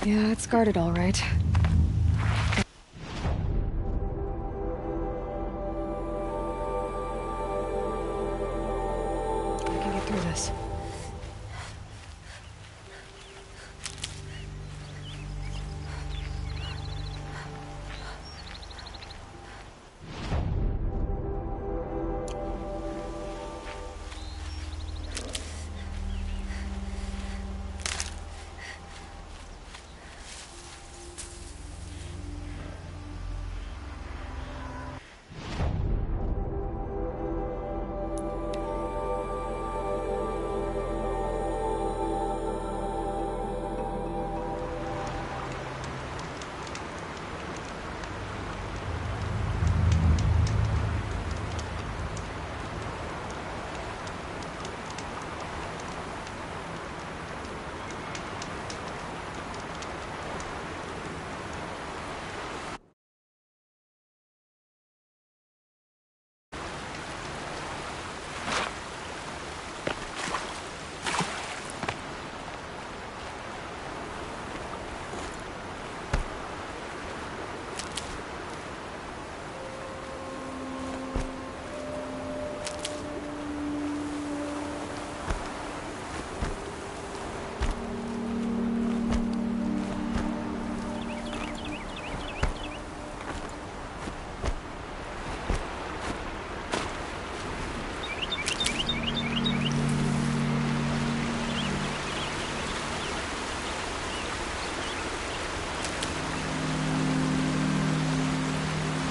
Yeah, it's guarded all right. I can get through this.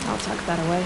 I'll tuck that away.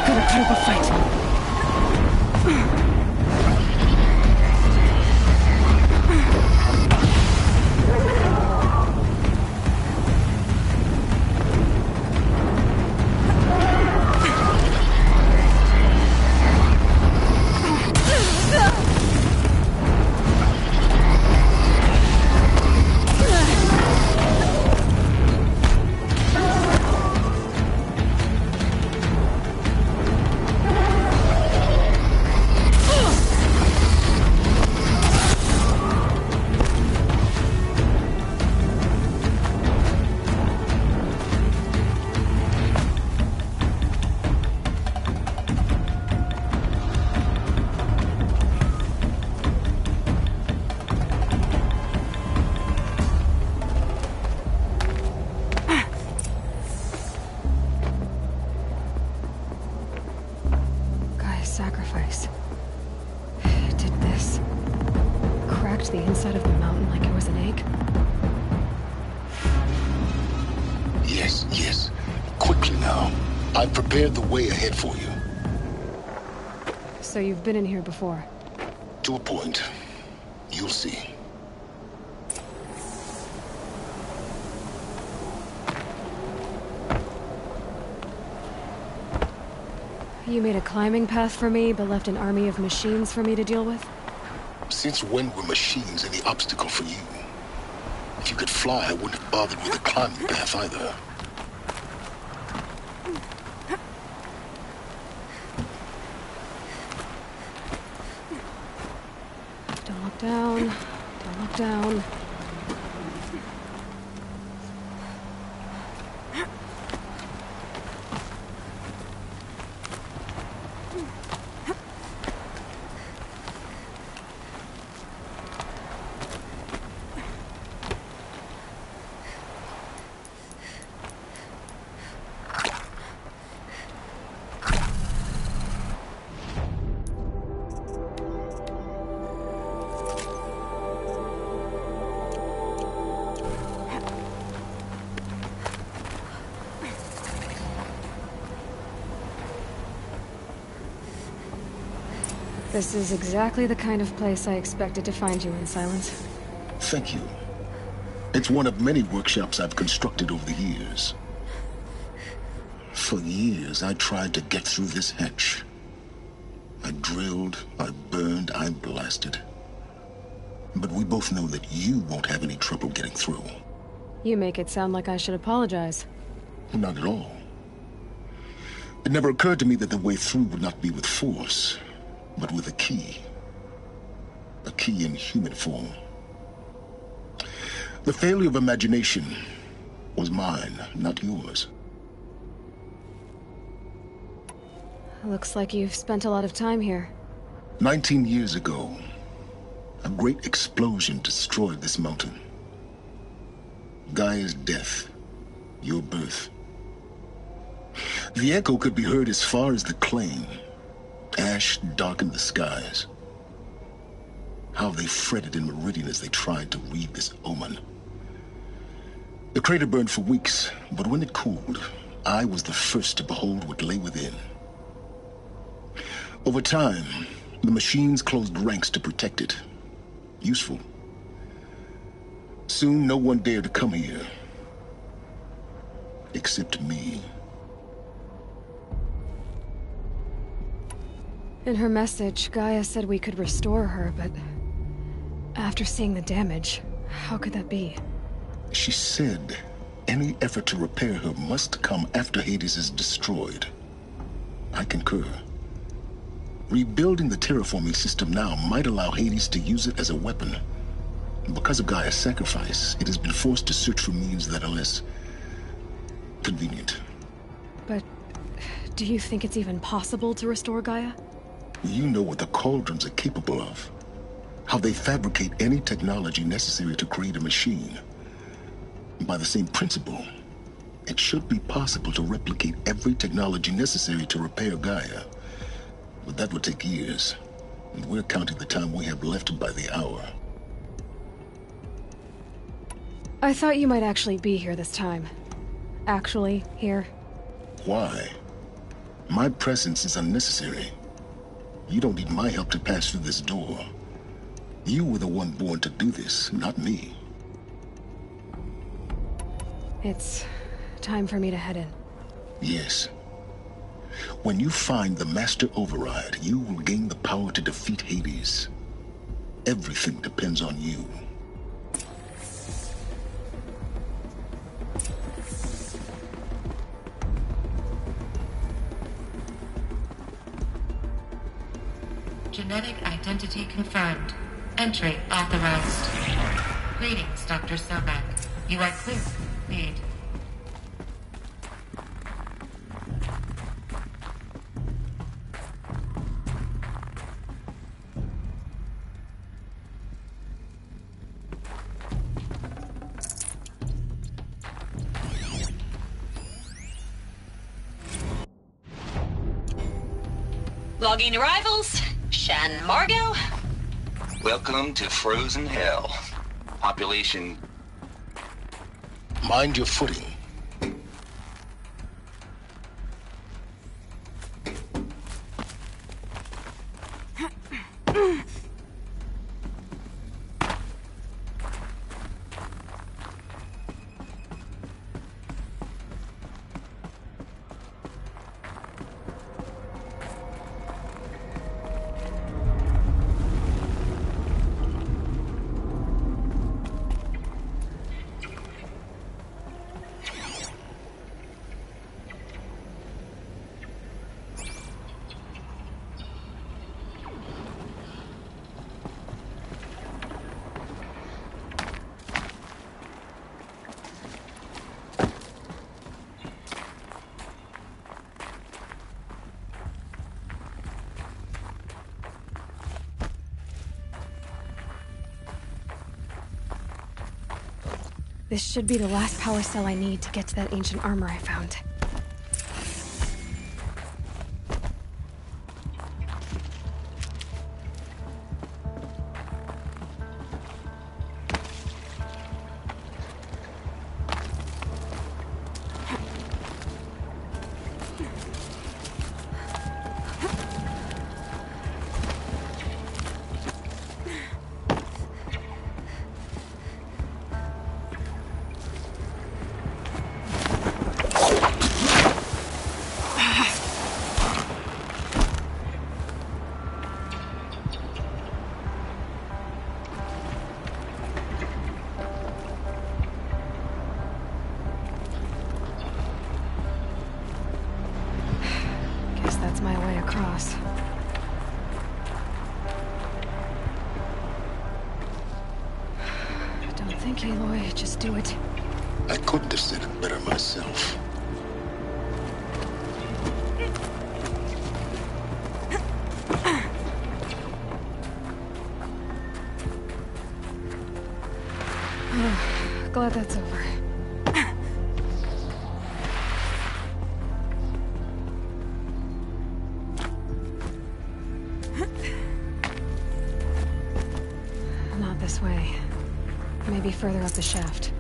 Put up a fight. Sacrifice. It did this. Cracked the inside of the mountain like it was an egg. Yes, yes. Quickly now. I've prepared the way ahead for you. So you've been in here before? To a point. You'll see. You made a climbing path for me, but left an army of machines for me to deal with? Since when were machines any obstacle for you? If you could fly, I wouldn't have bothered with a climbing path either. down. Don't look down. This is exactly the kind of place I expected to find you in, Silence. Thank you. It's one of many workshops I've constructed over the years. For years, I tried to get through this hatch. I drilled, I burned, I blasted. But we both know that you won't have any trouble getting through. You make it sound like I should apologize. Not at all. It never occurred to me that the way through would not be with force, but with a key. A key in human form. The failure of imagination was mine, not yours. Looks like you've spent a lot of time here. 19 years ago, a great explosion destroyed this mountain. Gaia's death, your birth. The echo could be heard as far as the claim. Ash darkened the skies. How they fretted in Meridian as they tried to read this omen. The crater burned for weeks, but when it cooled, I was the first to behold what lay within. Over time, the machines closed ranks to protect it. Useful. Soon, no one dared to come here. Except me. In her message, Gaia said we could restore her, but after seeing the damage, how could that be? She said any effort to repair her must come after Hades is destroyed. I concur. Rebuilding the terraforming system now might allow Hades to use it as a weapon. Because of Gaia's sacrifice, it has been forced to search for means that are less convenient. But do you think it's even possible to restore Gaia? You know what the Cauldrons are capable of. How they fabricate any technology necessary to create a machine. By the same principle, it should be possible to replicate every technology necessary to repair Gaia. But that would take years, and we're counting the time we have left by the hour. I thought you might actually be here this time. Actually, here. Why? My presence is unnecessary. You don't need my help to pass through this door. You were the one born to do this, not me. It's time for me to head in. Yes. When you find the Master Override, you will gain the power to defeat Hades. Everything depends on you. Genetic identity confirmed. Entry authorized. Greetings, Dr. Sobek. You are clear. Lead. Logging arrivals. Shan Margot. Welcome to Frozen Hell. Population... Mind your footing. This should be the last power cell I need to get to that ancient armor I found. That's my way across. Don't think, Aloy. Just do it. I couldn't have said it better myself. Glad that's over. Not this way. Maybe further up the shaft.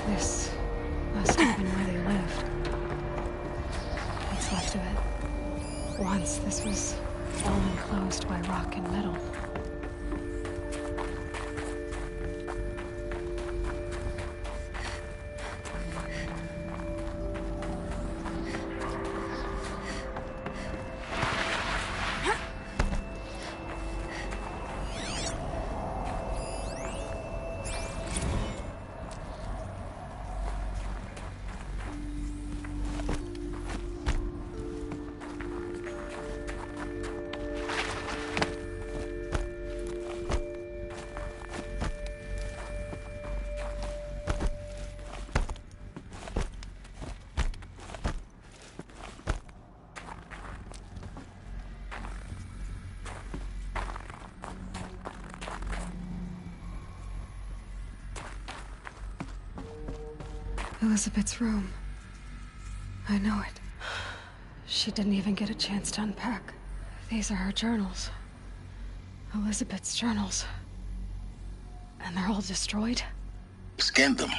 This must have been where they lived. What's left of it. Once this was all enclosed by rock and metal. Elizabeth's room. I know it. She didn't even get a chance to unpack. These are her journals. Elizabeth's journals. And they're all destroyed? Scan them.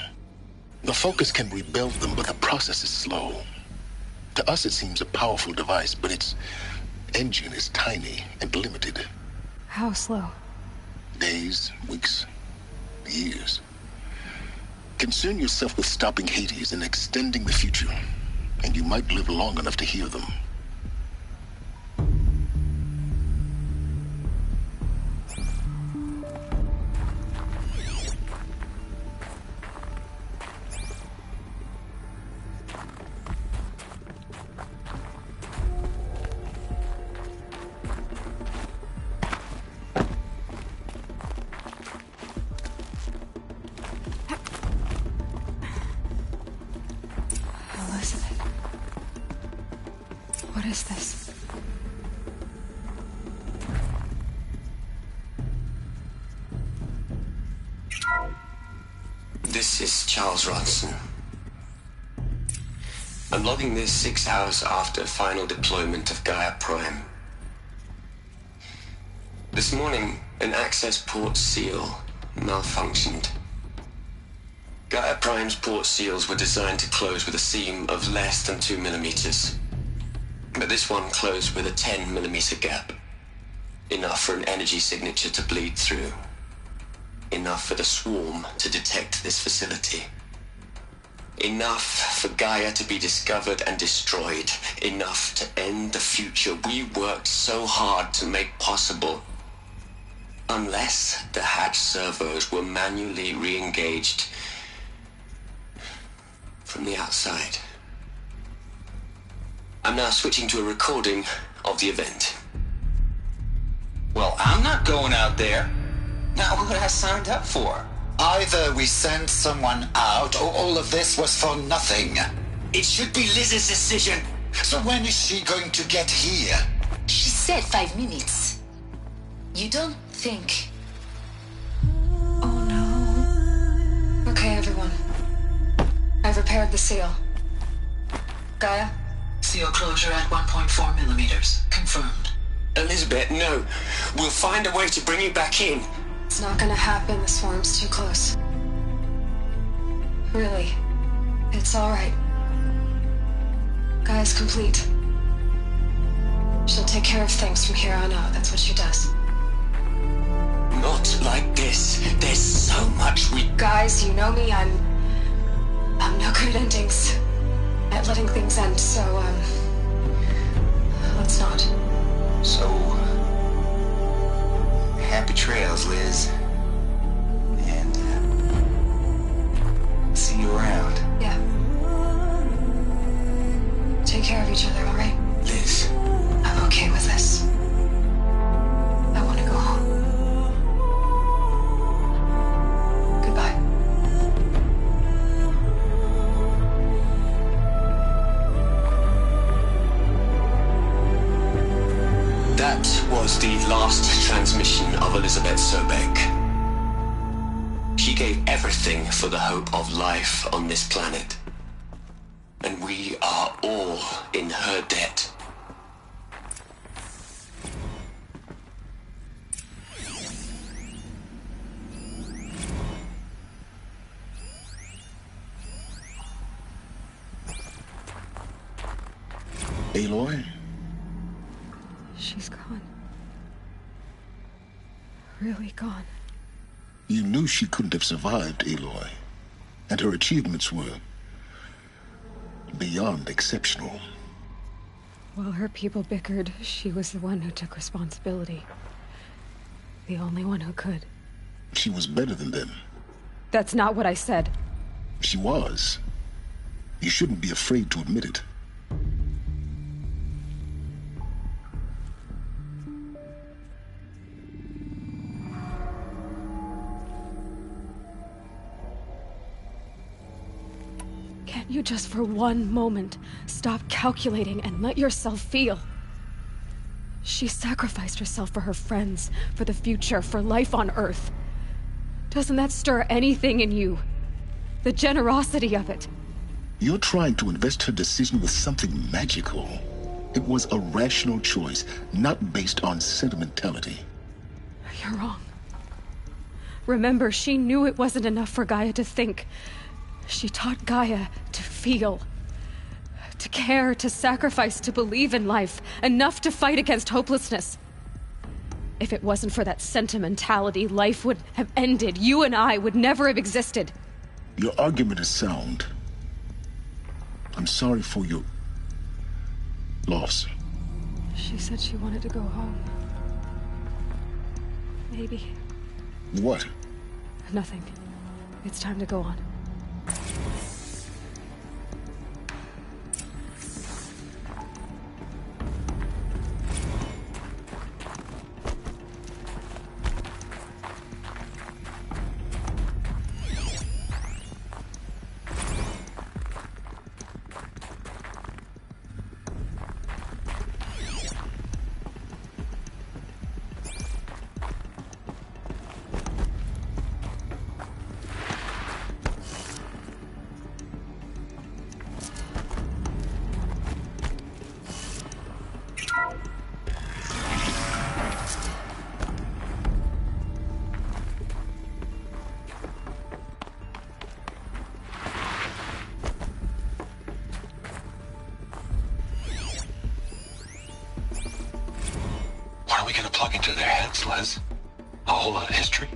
The Focus can rebuild them, but the process is slow. To us it seems a powerful device, but its engine is tiny and limited. How slow? Days, weeks, years. Concern yourself with stopping Hades and extending the future, and you might live long enough to hear them. What is this? This is Charles Ronson. I'm logging this 6 hours after final deployment of Gaia Prime. This morning, an access port seal malfunctioned. Gaia Prime's port seals were designed to close with a seam of less than 2 millimeters. But this one closed with a 10 millimeter gap. Enough for an energy signature to bleed through. Enough for the swarm to detect this facility. Enough for Gaia to be discovered and destroyed. Enough to end the future we worked so hard to make possible. Unless the hatch servos were manually re-engaged from the outside. I'm now switching to a recording of the event. Well, I'm not going out there. Not what I signed up for. Either we sent someone out, or all of this was for nothing. It should be Liz's decision. So when is she going to get here? She said 5 minutes. You don't think... Oh no. Okay, everyone. I've repaired the seal. Gaia? Seal closure at 1.4 millimeters. Confirmed. Elizabeth, no. We'll find a way to bring you back in. It's not gonna happen. The swarm's too close. Really. It's alright. Gaia's complete. She'll take care of things from here on out. That's what she does. Not like this. There's so much we... Guys, you know me. I'm no good at endings. At letting things end, so, let's not. So, happy trails, Liz. And, see you around. Yeah. Take care of each other, alright? Liz. I'm okay with this. I want to go home. Goodbye. That was the last transmission of Elizabeth Sobek. She gave everything for the hope of life on this planet. And we are all in her debt. Aloy? She's gone. Really gone. You knew she couldn't have survived, Aloy. And her achievements were beyond exceptional. While her people bickered, she was the one who took responsibility. The only one who could. She was better than them. That's not what I said. She was. You shouldn't be afraid to admit it. Can't you just for one moment stop calculating and let yourself feel? She sacrificed herself for her friends, for the future, for life on Earth. Doesn't that stir anything in you? The generosity of it. You're trying to invest her decision with something magical. It was a rational choice, not based on sentimentality. You're wrong. Remember, she knew it wasn't enough for Gaia to think. She taught Gaia to feel, to care, to sacrifice, to believe in life, enough to fight against hopelessness. If it wasn't for that sentimentality, life would have ended. You and I would never have existed. Your argument is sound. I'm sorry for your loss. She said she wanted to go home. Maybe. What? Nothing. It's time to go on. Into their heads, Les. A whole lot of history.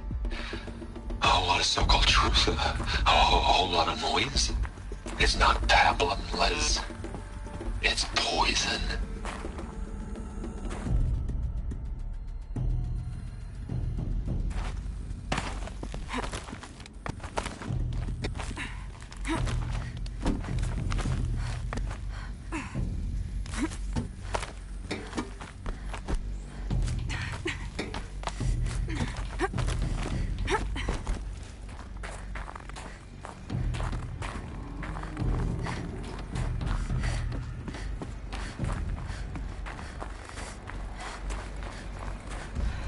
A whole lot of so-called truth. A whole lot of noise. It's not tablet, Liz. It's poison.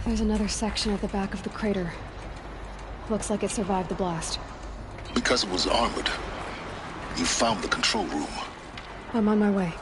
There's another section at the back of the crater. Looks like it survived the blast. Because it was armored, you found the control room. I'm on my way.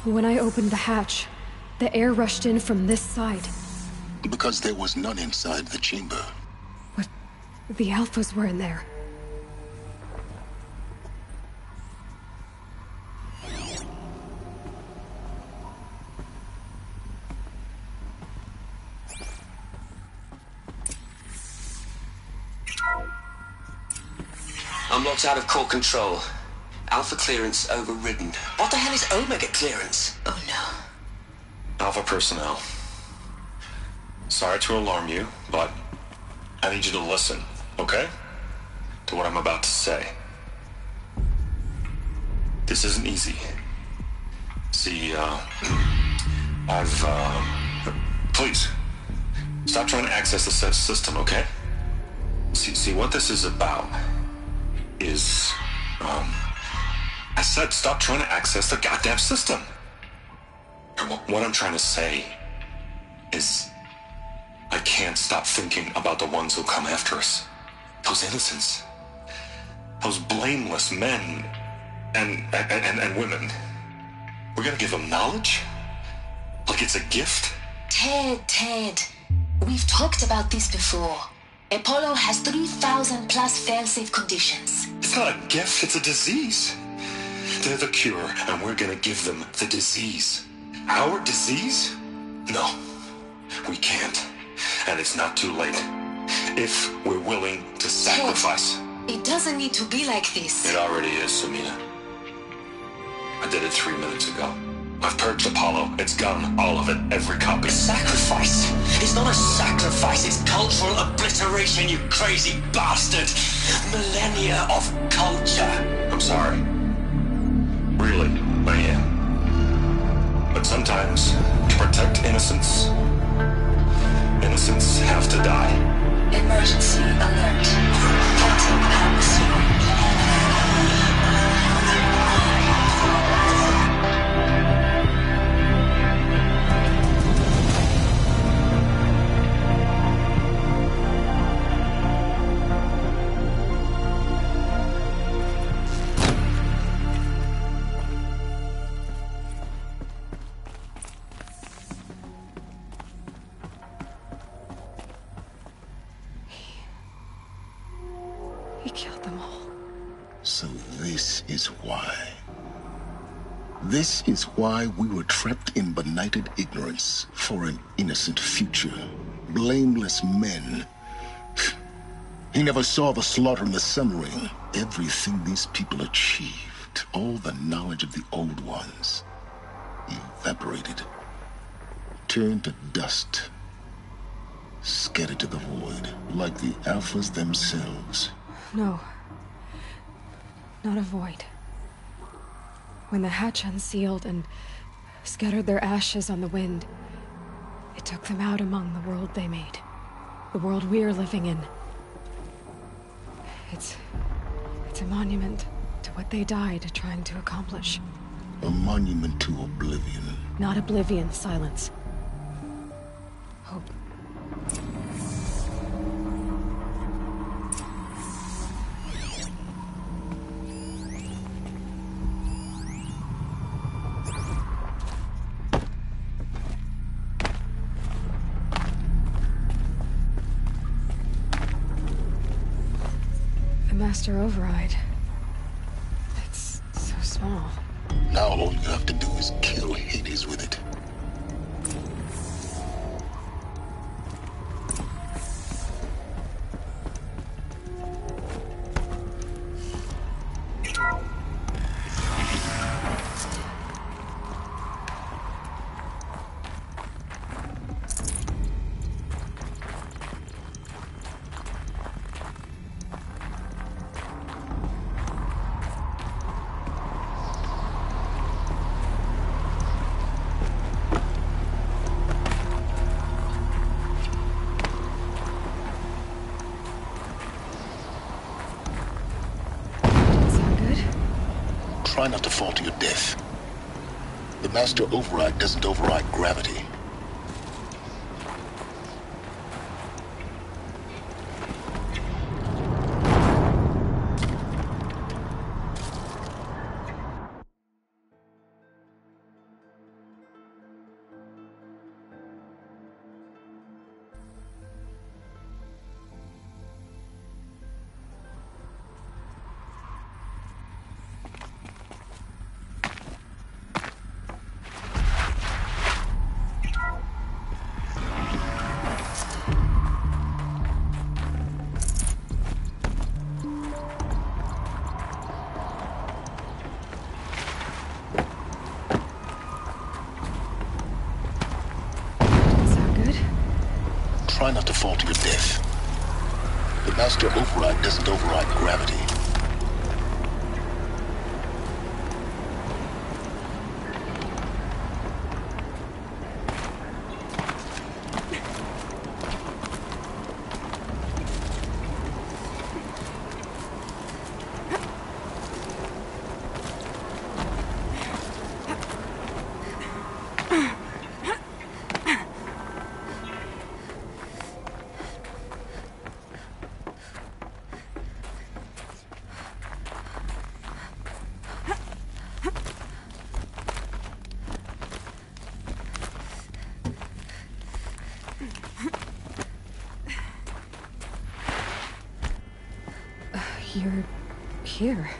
When I opened the hatch, the air rushed in from this side. Because there was none inside the chamber. But the Alphas were in there. I'm locked out of core control. Alpha clearance overridden. What the hell is Omega clearance? Oh no. Alpha personnel. Sorry to alarm you, but I need you to listen, okay? To what I'm about to say. This isn't easy. See, please, stop trying to access the system, okay? See, what this is about is, I said stop trying to access the goddamn system. What I'm trying to say is I can't stop thinking about the ones who come after us. Those innocents. Those blameless men and women. We're gonna give them knowledge? Like it's a gift? Ted. We've talked about this before. Apollo has 3,000 plus fail-safe conditions. It's not a gift, it's a disease. They're the cure, and we're gonna give them the disease. Our disease? No, we can't. And it's not too late. If we're willing to sacrifice. Ted, it doesn't need to be like this. It already is, Samina. I did it 3 minutes ago. I've purged Apollo. It's gone. All of it. Every copy. Sacrifice? It's not a sacrifice. It's cultural obliteration, you crazy bastard. Millennia of culture. I'm sorry. Really, I am. But sometimes, to protect innocence, innocents have to die. Emergency alert. Phantom power zero. He killed them all. So this is why. This is why we were trapped in benighted ignorance for an innocent future. Blameless men. He never saw the slaughter in the Sun Ring. Everything these people achieved, all the knowledge of the old ones, evaporated, turned to dust, scattered to the void, like the Alphas themselves. No. Not a void. When the hatch unsealed and scattered their ashes on the wind, it took them out among the world they made. The world we're living in. It's a monument to what they died trying to accomplish. A monument to oblivion. Not oblivion, silence. Hope. Master override. It's so small. Now all you have to do is kill Hades with it. Try not to fall to your death. The Master Override doesn't override gravity. Try not to fall to your death. The Master Override doesn't override gravity. You're here.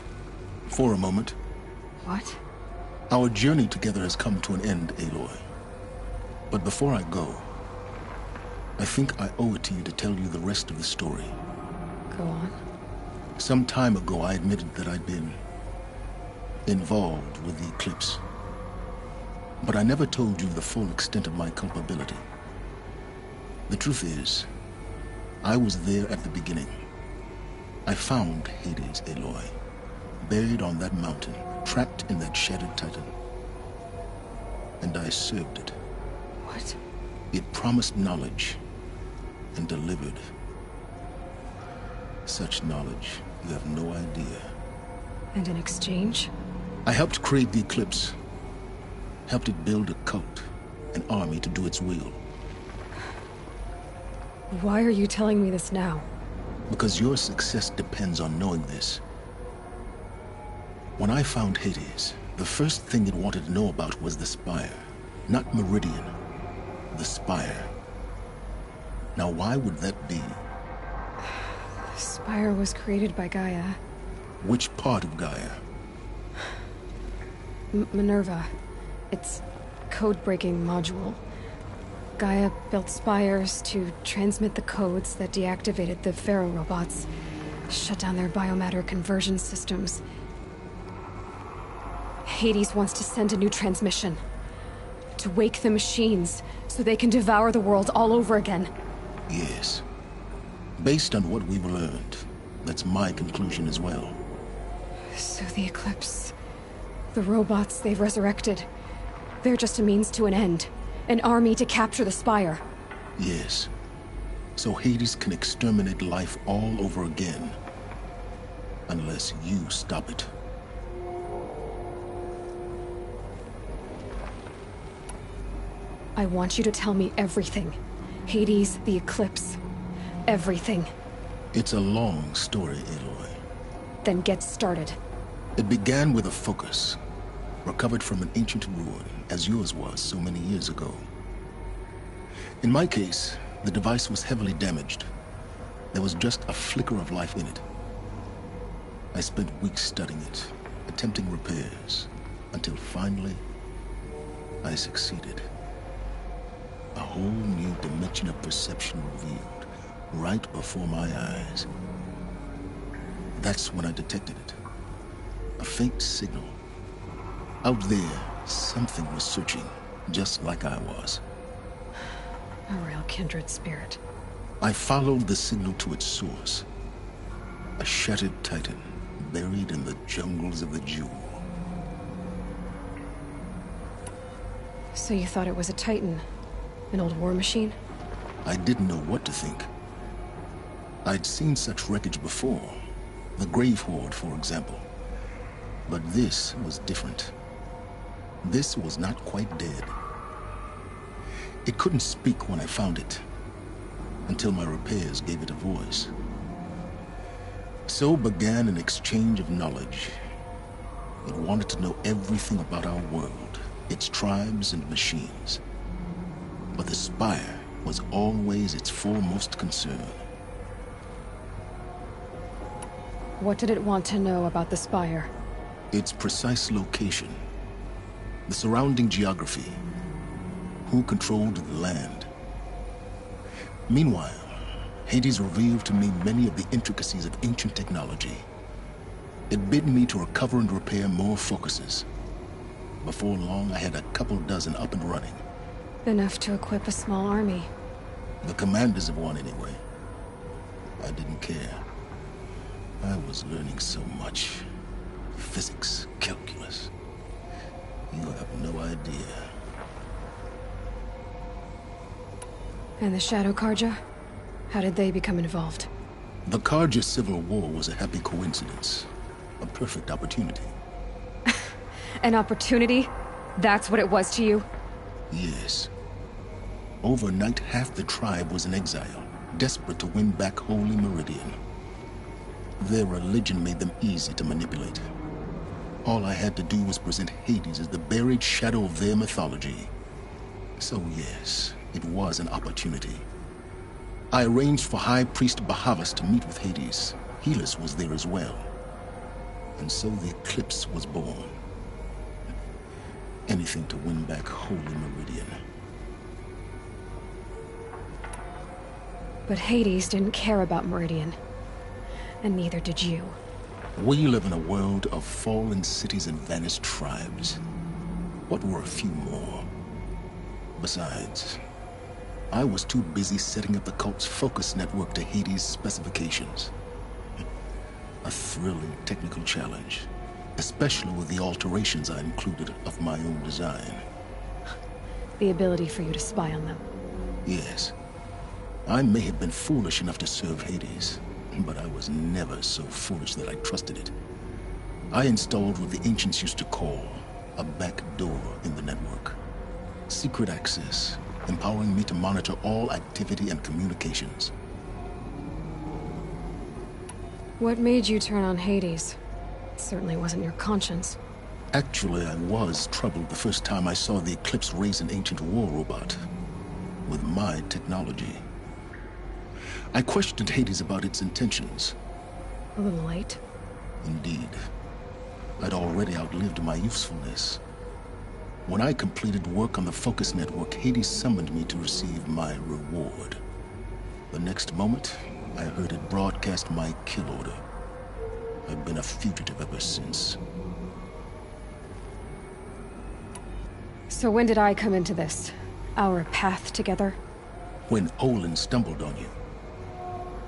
For a moment. What? Our journey together has come to an end, Aloy. But before I go, I think I owe it to you to tell you the rest of the story. Go on. Some time ago, I admitted that I'd been involved with the eclipse. But I never told you the full extent of my culpability. The truth is, I was there at the beginning. I found Hades, Aloy, buried on that mountain, trapped in that shattered titan. And I served it. What? It promised knowledge and delivered such knowledge you have no idea. And in exchange? I helped create the eclipse, helped it build a cult, an army to do its will. Why are you telling me this now? Because your success depends on knowing this. When I found Hades, the first thing it wanted to know about was the Spire. Not Meridian, the Spire. Now why would that be? The Spire was created by Gaia. Which part of Gaia? Minerva. It's code-breaking module. Gaia built spires to transmit the codes that deactivated the Pharaoh robots, shut down their biomatter conversion systems. Hades wants to send a new transmission. To wake the machines, so they can devour the world all over again. Yes. Based on what we've learned, that's my conclusion as well. So the Eclipse... the robots they've resurrected... they're just a means to an end. An army to capture the Spire. Yes. So Hades can exterminate life all over again. Unless you stop it. I want you to tell me everything. Hades, the Eclipse. Everything. It's a long story, Aloy. Then get started. It began with a focus. Recovered from an ancient ruin, as yours was so many years ago. In my case, the device was heavily damaged. There was just a flicker of life in it. I spent weeks studying it, attempting repairs, until finally, I succeeded. A whole new dimension of perception revealed, right before my eyes. That's when I detected it. A faint signal. Out there, something was searching, just like I was. A real kindred spirit. I followed the signal to its source. A shattered titan, buried in the jungles of the Jewel. So you thought it was a titan? An old war machine? I didn't know what to think. I'd seen such wreckage before. The Grave Horde, for example. But this was different. This was not quite dead. It couldn't speak when I found it, until my repairs gave it a voice. So began an exchange of knowledge. It wanted to know everything about our world, its tribes and machines. But the Spire was always its foremost concern. What did it want to know about the Spire? Its precise location, the surrounding geography, who controlled the land. Meanwhile, Hades revealed to me many of the intricacies of ancient technology. It bid me to recover and repair more focuses. Before long, I had a couple dozen up and running. Enough to equip a small army. The commanders of one, anyway. I didn't care. I was learning so much. Physics, calculus. You have no idea. And the Shadow Karja? How did they become involved? The Karja Civil War was a happy coincidence. A perfect opportunity. An opportunity? That's what it was to you? Yes. Overnight, half the tribe was in exile, desperate to win back Holy Meridian. Their religion made them easy to manipulate. All I had to do was present Hades as the buried shadow of their mythology. So yes, it was an opportunity. I arranged for High Priest Bahavas to meet with Hades. Helis was there as well. And so the Eclipse was born. Anything to win back Holy Meridian. But Hades didn't care about Meridian. And neither did you. We live in a world of fallen cities and vanished tribes. What were a few more? Besides, I was too busy setting up the cult's focus network to Hades' specifications. A thrilling technical challenge, especially with the alterations I included of my own design. The ability for you to spy on them. Yes. I may have been foolish enough to serve Hades, but I was never so foolish that I trusted it. I installed what the ancients used to call a back door in the network. Secret access, empowering me to monitor all activity and communications. What made you turn on Hades? It certainly wasn't your conscience. Actually, I was troubled the first time I saw the Eclipse raise an ancient war robot with my technology. I questioned Hades about its intentions, A little late. Indeed. I'd already outlived my usefulness. When I completed work on the Focus Network, Hades summoned me to receive my reward. The next moment, I heard it broadcast my kill order. I've been a fugitive ever since. So when did I come into this? Our path together? When Olin stumbled on you.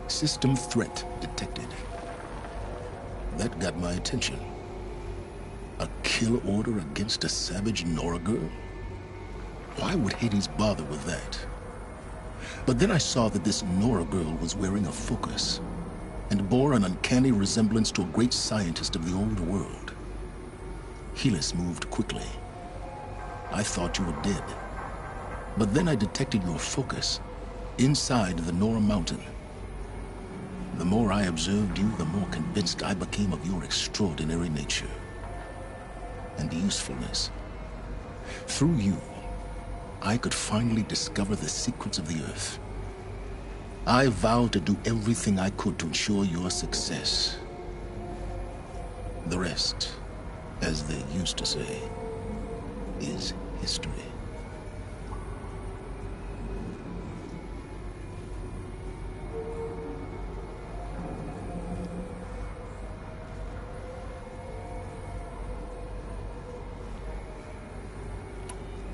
System threat detected. That got my attention. A kill order against a savage Nora girl? Why would Hades bother with that? But then I saw that this Nora girl was wearing a focus, and bore an uncanny resemblance to a great scientist of the old world. Helis moved quickly. I thought you were dead. But then I detected your focus inside the Nora mountain. The more I observed you, the more convinced I became of your extraordinary nature and usefulness. Through you, I could finally discover the secrets of the Earth. I vowed to do everything I could to ensure your success. The rest, as they used to say, is history.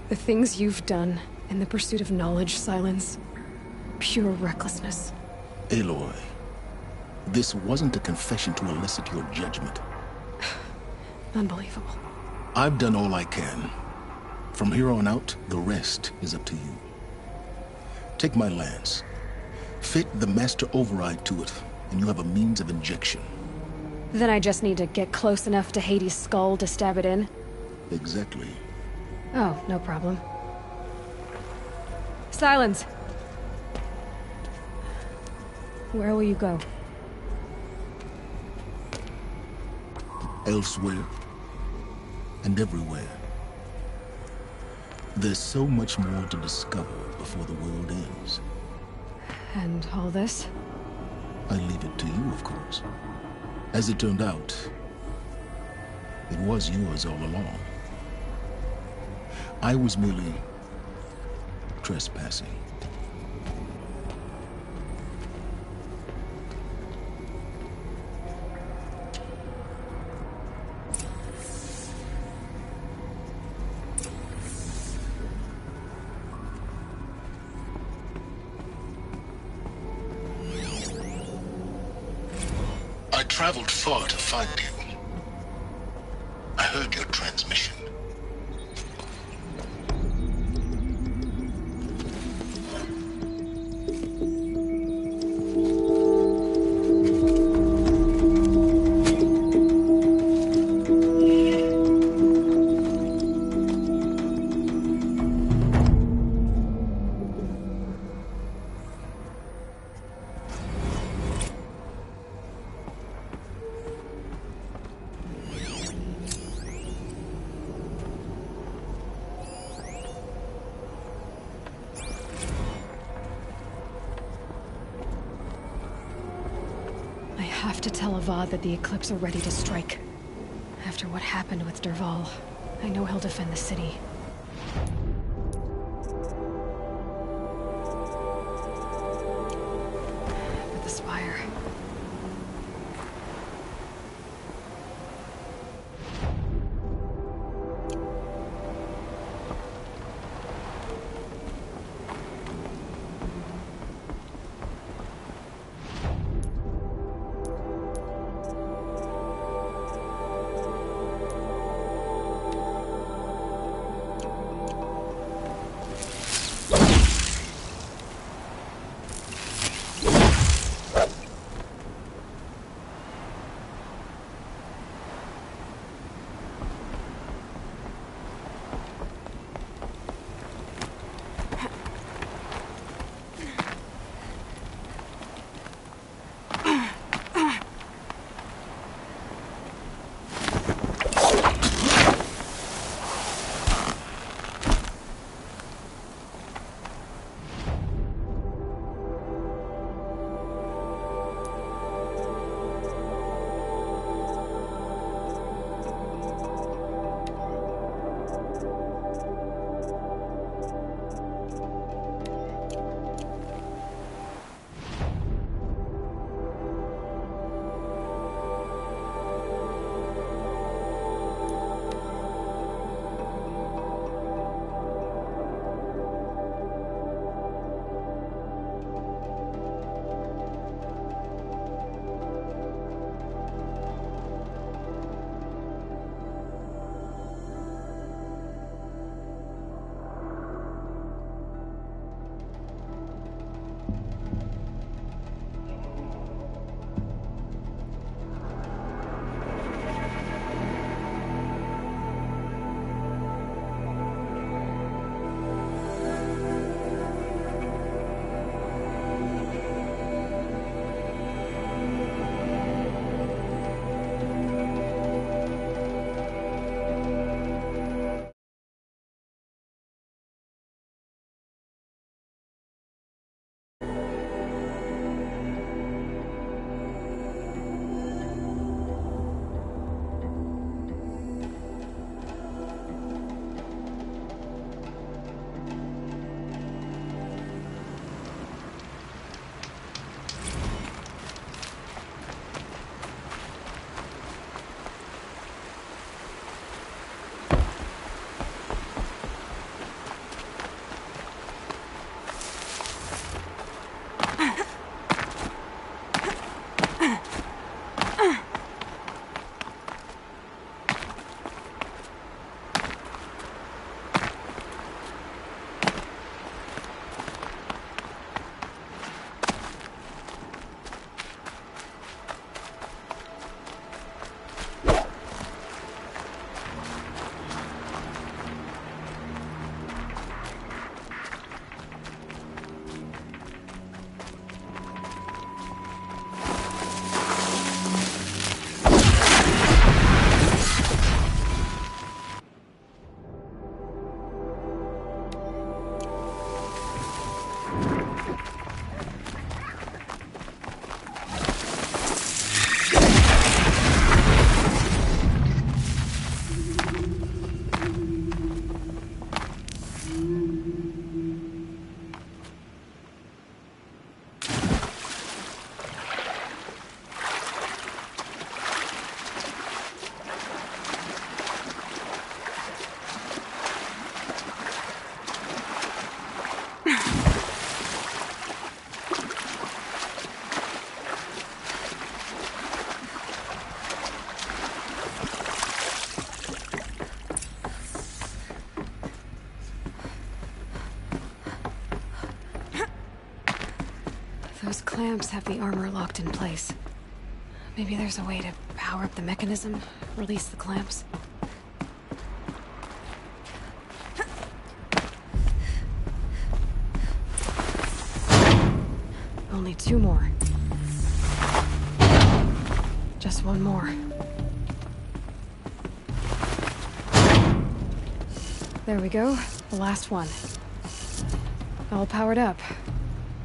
The things you've done in the pursuit of knowledge, Silence. Pure recklessness. Aloy, this wasn't a confession to elicit your judgment. Unbelievable. I've done all I can. From here on out, the rest is up to you. Take my lance. Fit the master override to it, and you have a means of injection. Then I just need to get close enough to Hades' skull to stab it in? Exactly. Oh, no problem. Silence! Where will you go? Elsewhere. And everywhere. There's so much more to discover before the world ends. And all this? I leave it to you, of course. As it turned out, it was yours all along. I was merely trespassing. I traveled far to find you. I heard your transmission. I have to tell Avad that the Eclipse are ready to strike. After what happened with Dervahl, I know he'll defend the city. But the Spire... clamps have the armor locked in place. Maybe there's a way to power up the mechanism, release the clamps. Only 2 more. Just 1 more. There we go, the last one. All powered up.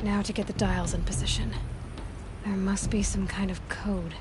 Now to get the dials in position. There must be some kind of code.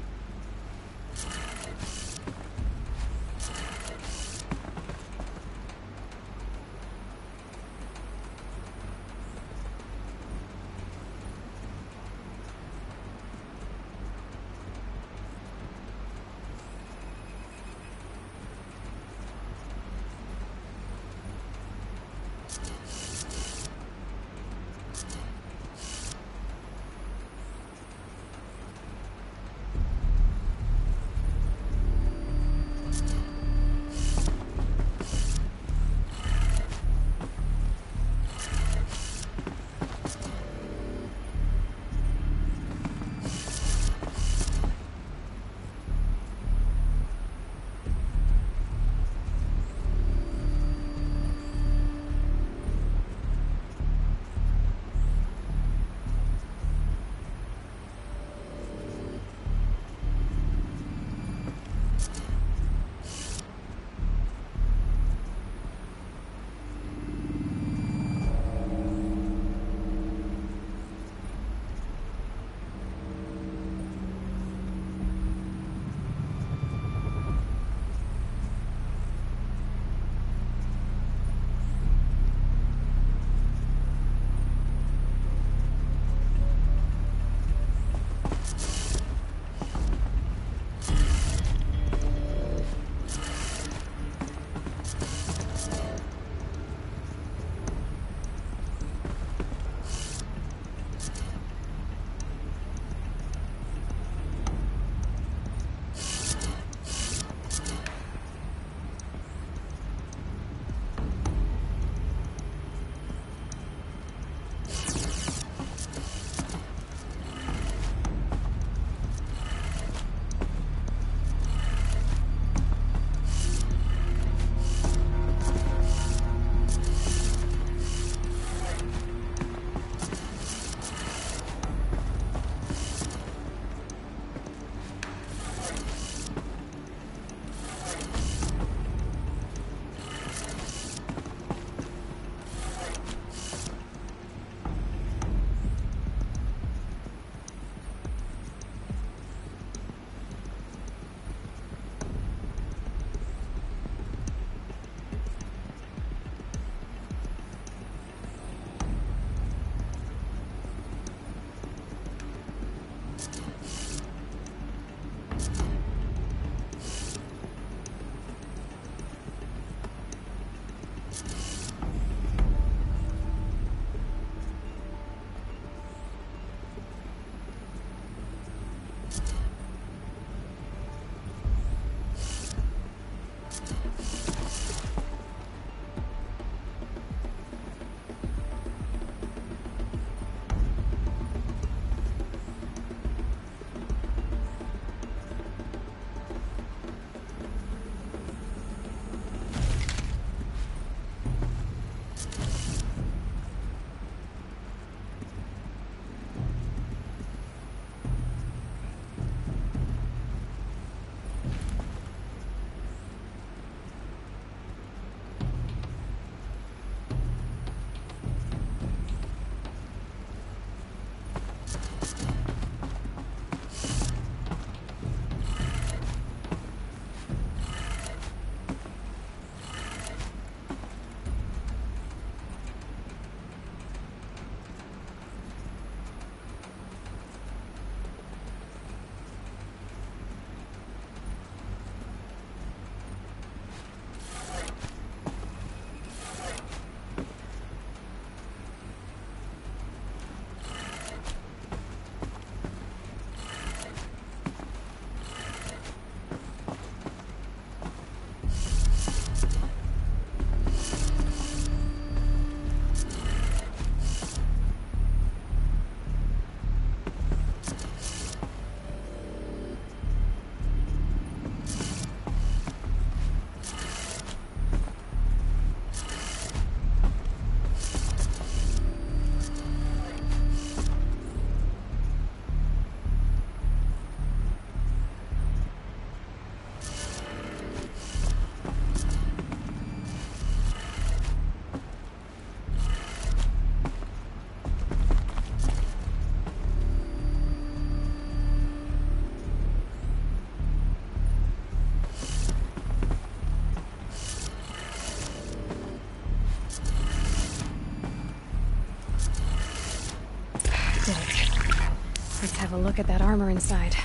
look at that armor inside.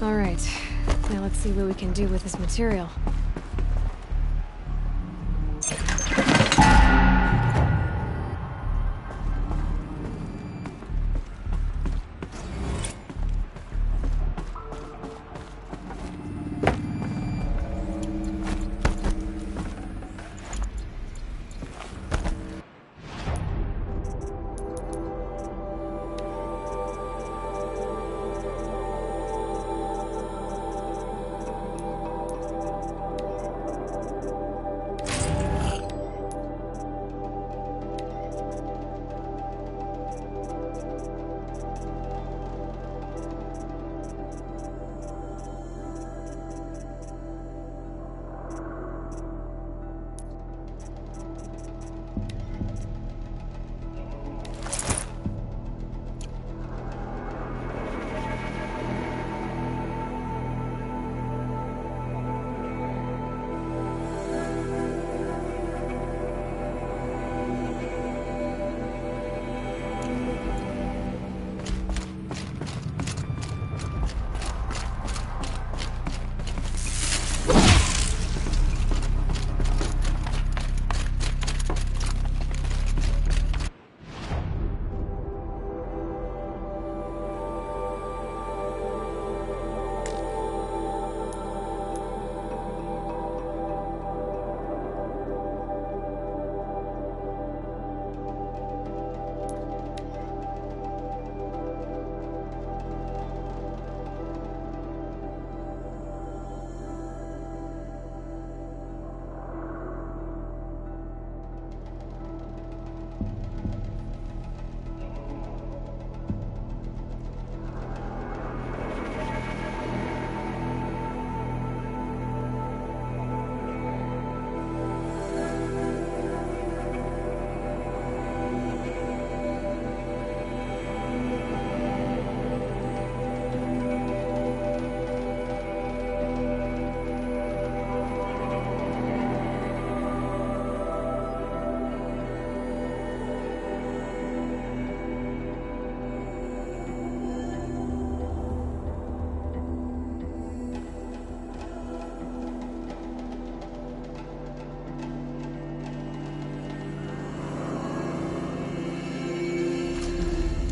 Alright, now let's see what we can do with this material.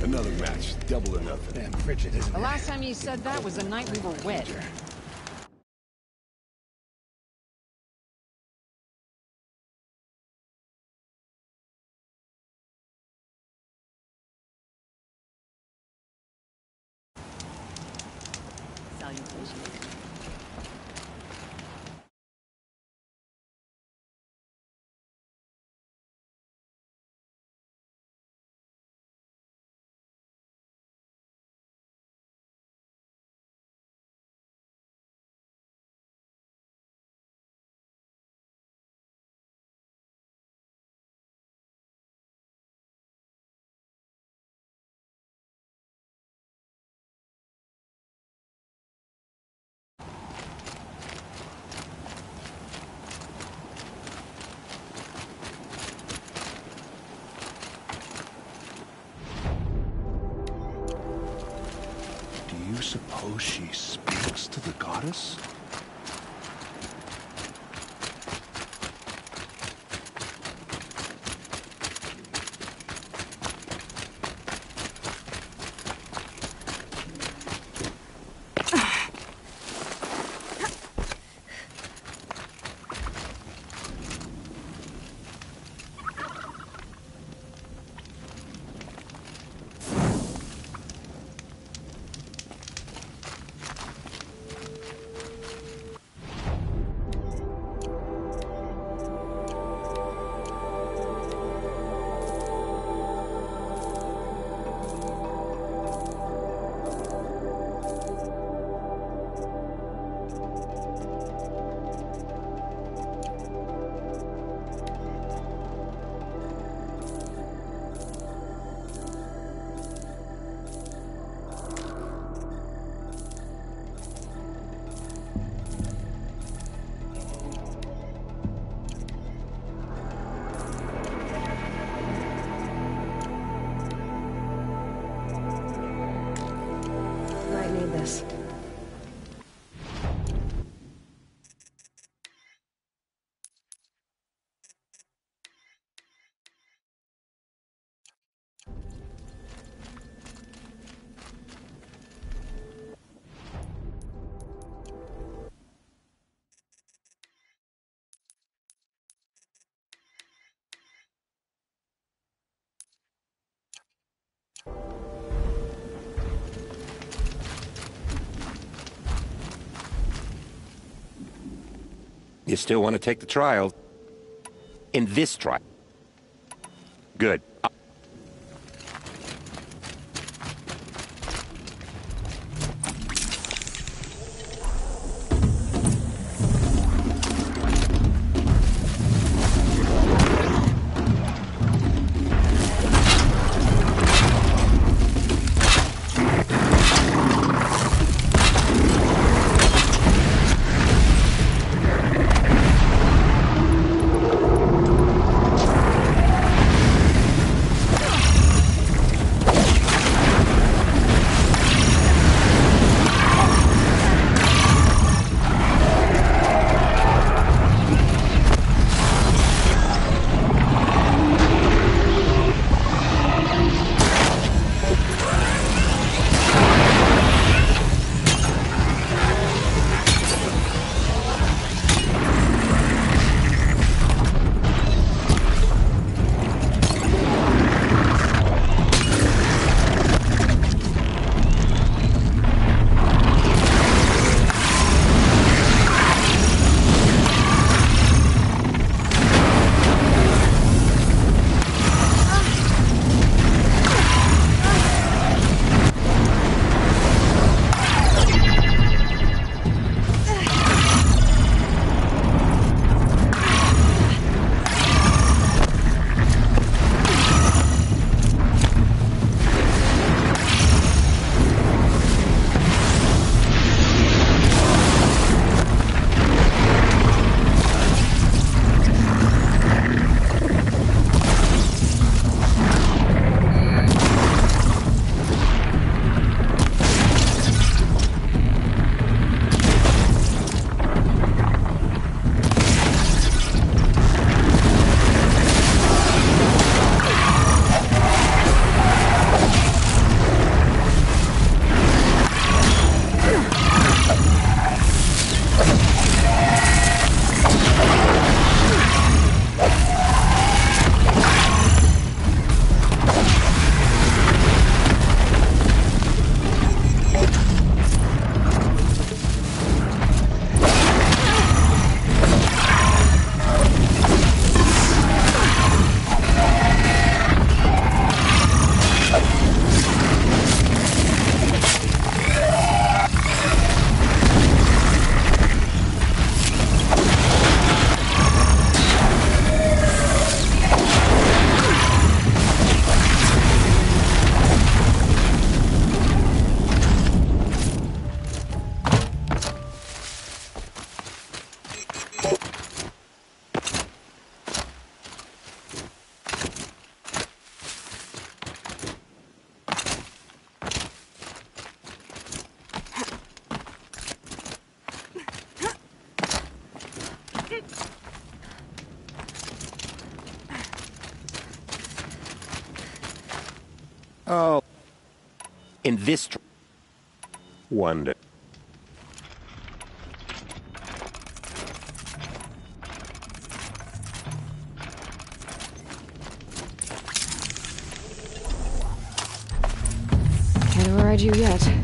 Another match, double or nothing. Damn frigid, isn't it? The last time you said that was the night we were wed. Salutations. Do you suppose she speaks to the goddess? this. You still want to take the trial? In this trial? Good. Oh. In this wonder. Can't override you yet.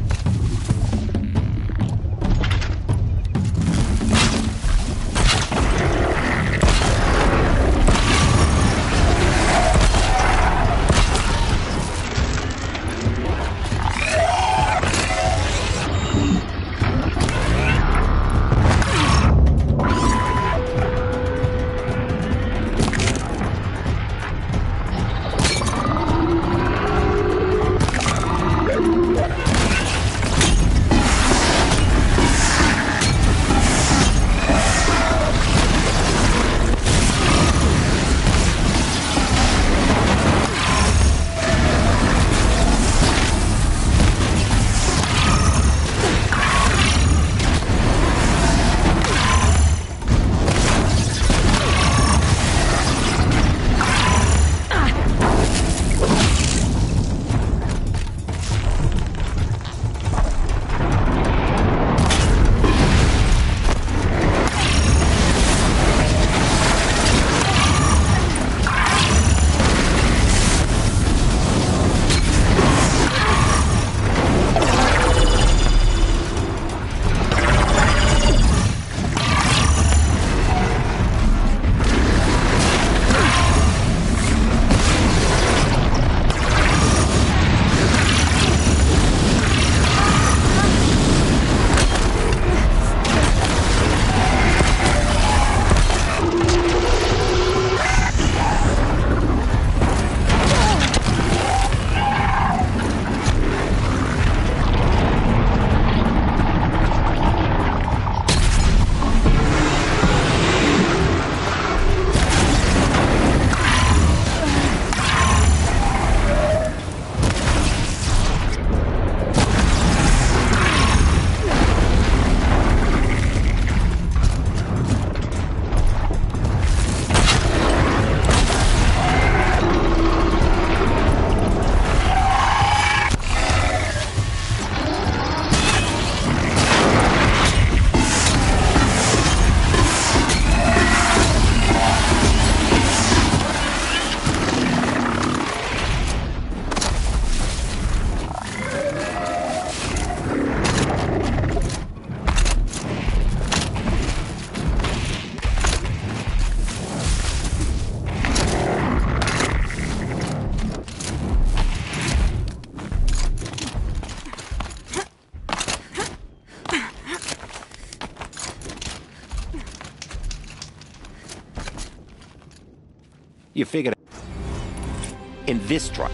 You figured it. In this trial.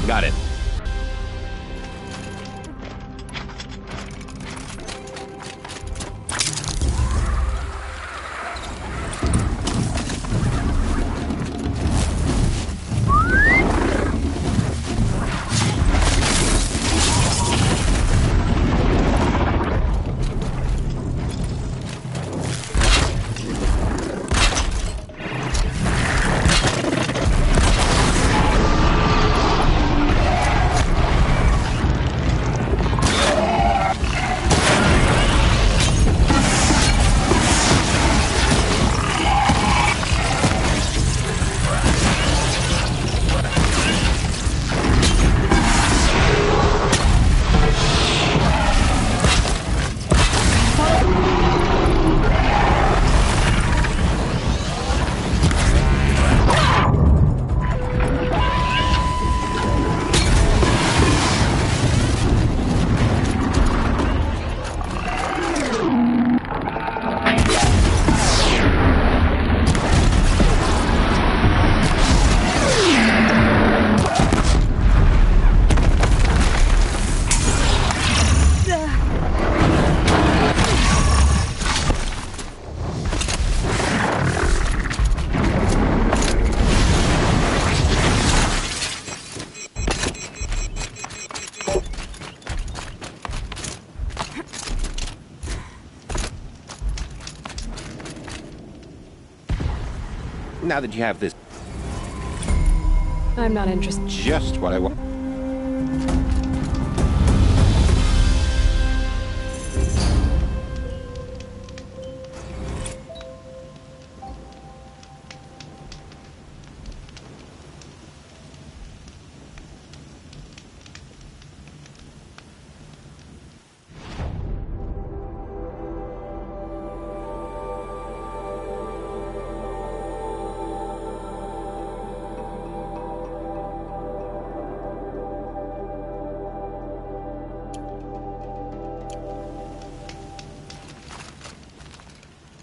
Got it. Now that you have this... I'm not interested. Just what I want.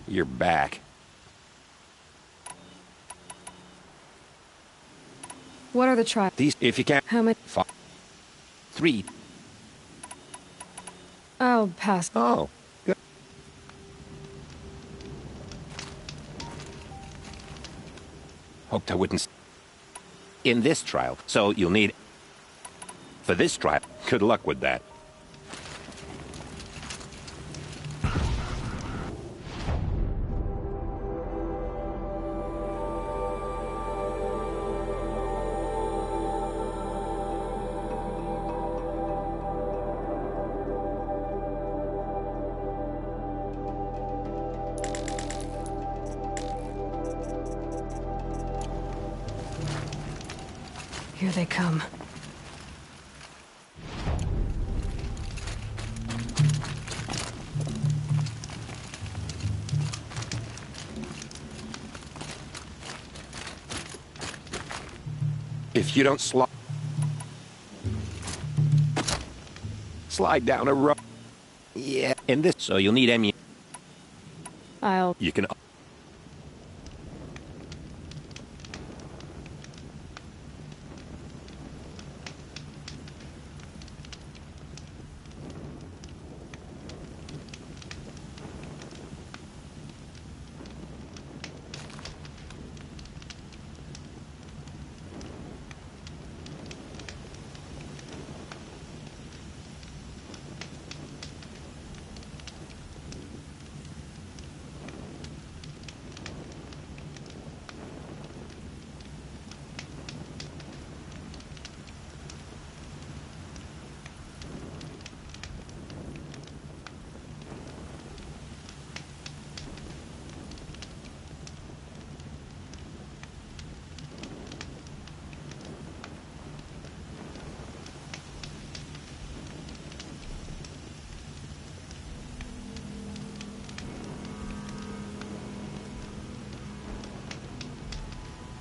You're back. What are the trials? These, if you can. How many? 5. 3. I'll pass. Oh, good. Hoped I wouldn't. In this trial, so you'll need. For this trial, good luck with that. Here they come. If you don't slide down a rope. Yeah, in this, so you'll need ammunition. You can.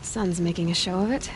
Son's making a show of it.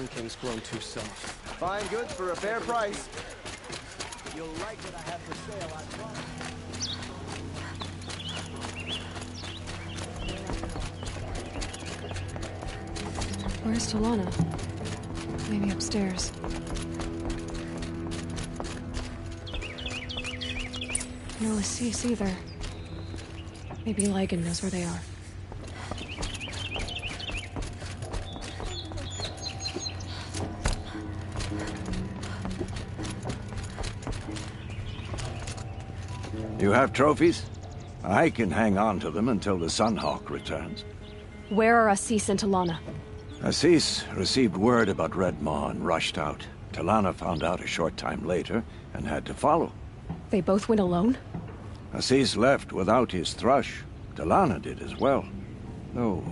Sun King's grown too soft. Fine goods for a fair price. You'll like what I have for sale, I promise. Where's Talana? Maybe upstairs. No Assis either. Maybe Ligon knows where they are. You have trophies? I can hang on to them until the Sunhawk returns. Where are Assis and Talana? Assis received word about Red Maw and rushed out. Talana found out a short time later and had to follow. They both went alone? Assis left without his thrush. Talana did as well. Though,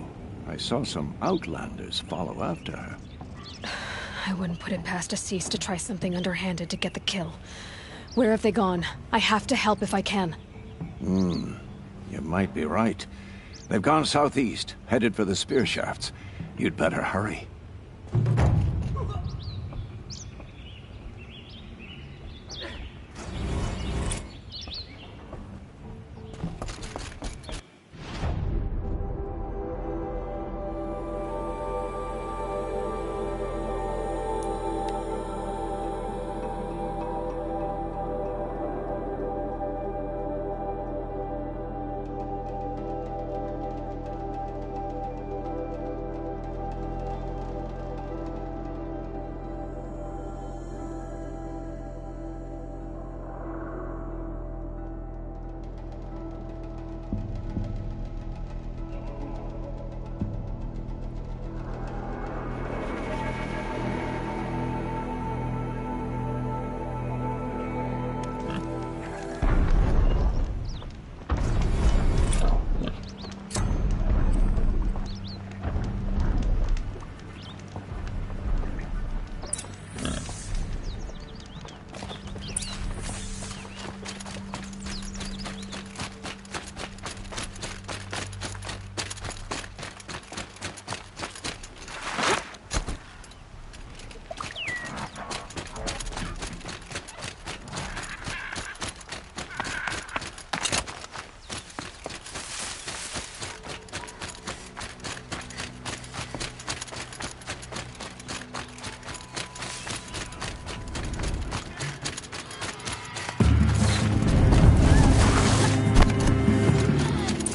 I saw some outlanders follow after her. I wouldn't put it past Assis to try something underhanded to get the kill. Where have they gone? I have to help if I can. You might be right. They've gone southeast, headed for the spear shafts. You'd better hurry.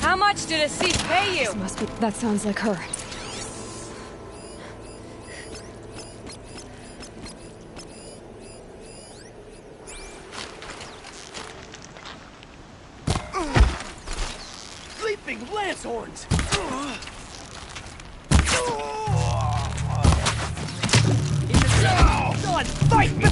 How much did Assis pay you? This must be... That sounds like her. Sleeping Lancehorns! God, fight me!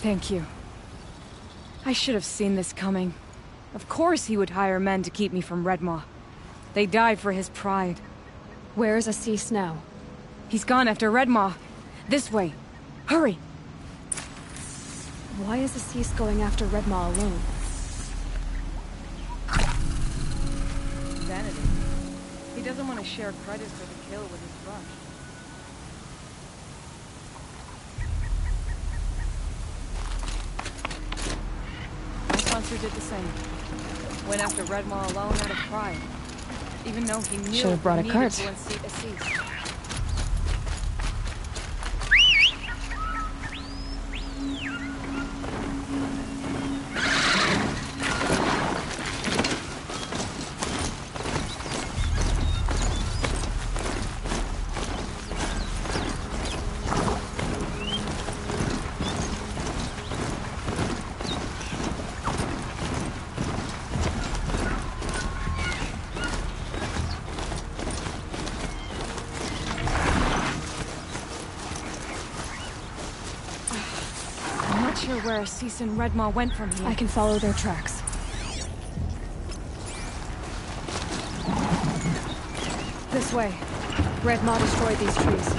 Thank you. I should have seen this coming. Of course he would hire men to keep me from Redmaw. They died for his pride. Where's Assis now? He's gone after Redmaw. This way. Hurry! Why is Assis going after Redmaw alone? Vanity. He doesn't want to share credit for the kill with his rush. My sponsor did the same. Went after Redmaw alone out of pride. Even though he knew Should have brought a he cart. needed to unseat Assis. Where Assis and Redmaw went from here. I can follow their tracks. This way. Redmaw destroyed these trees.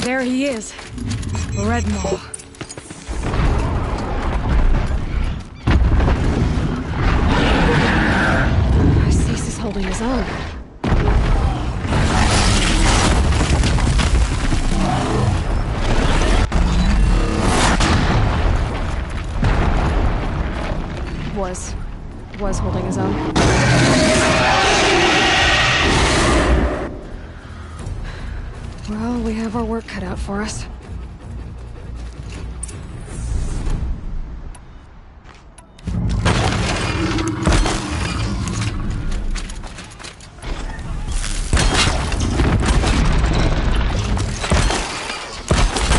There he is. Redmaw. Assis is holding his own. Was holding his own. Well, we have our work cut out for us.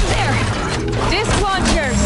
There! Disc launchers!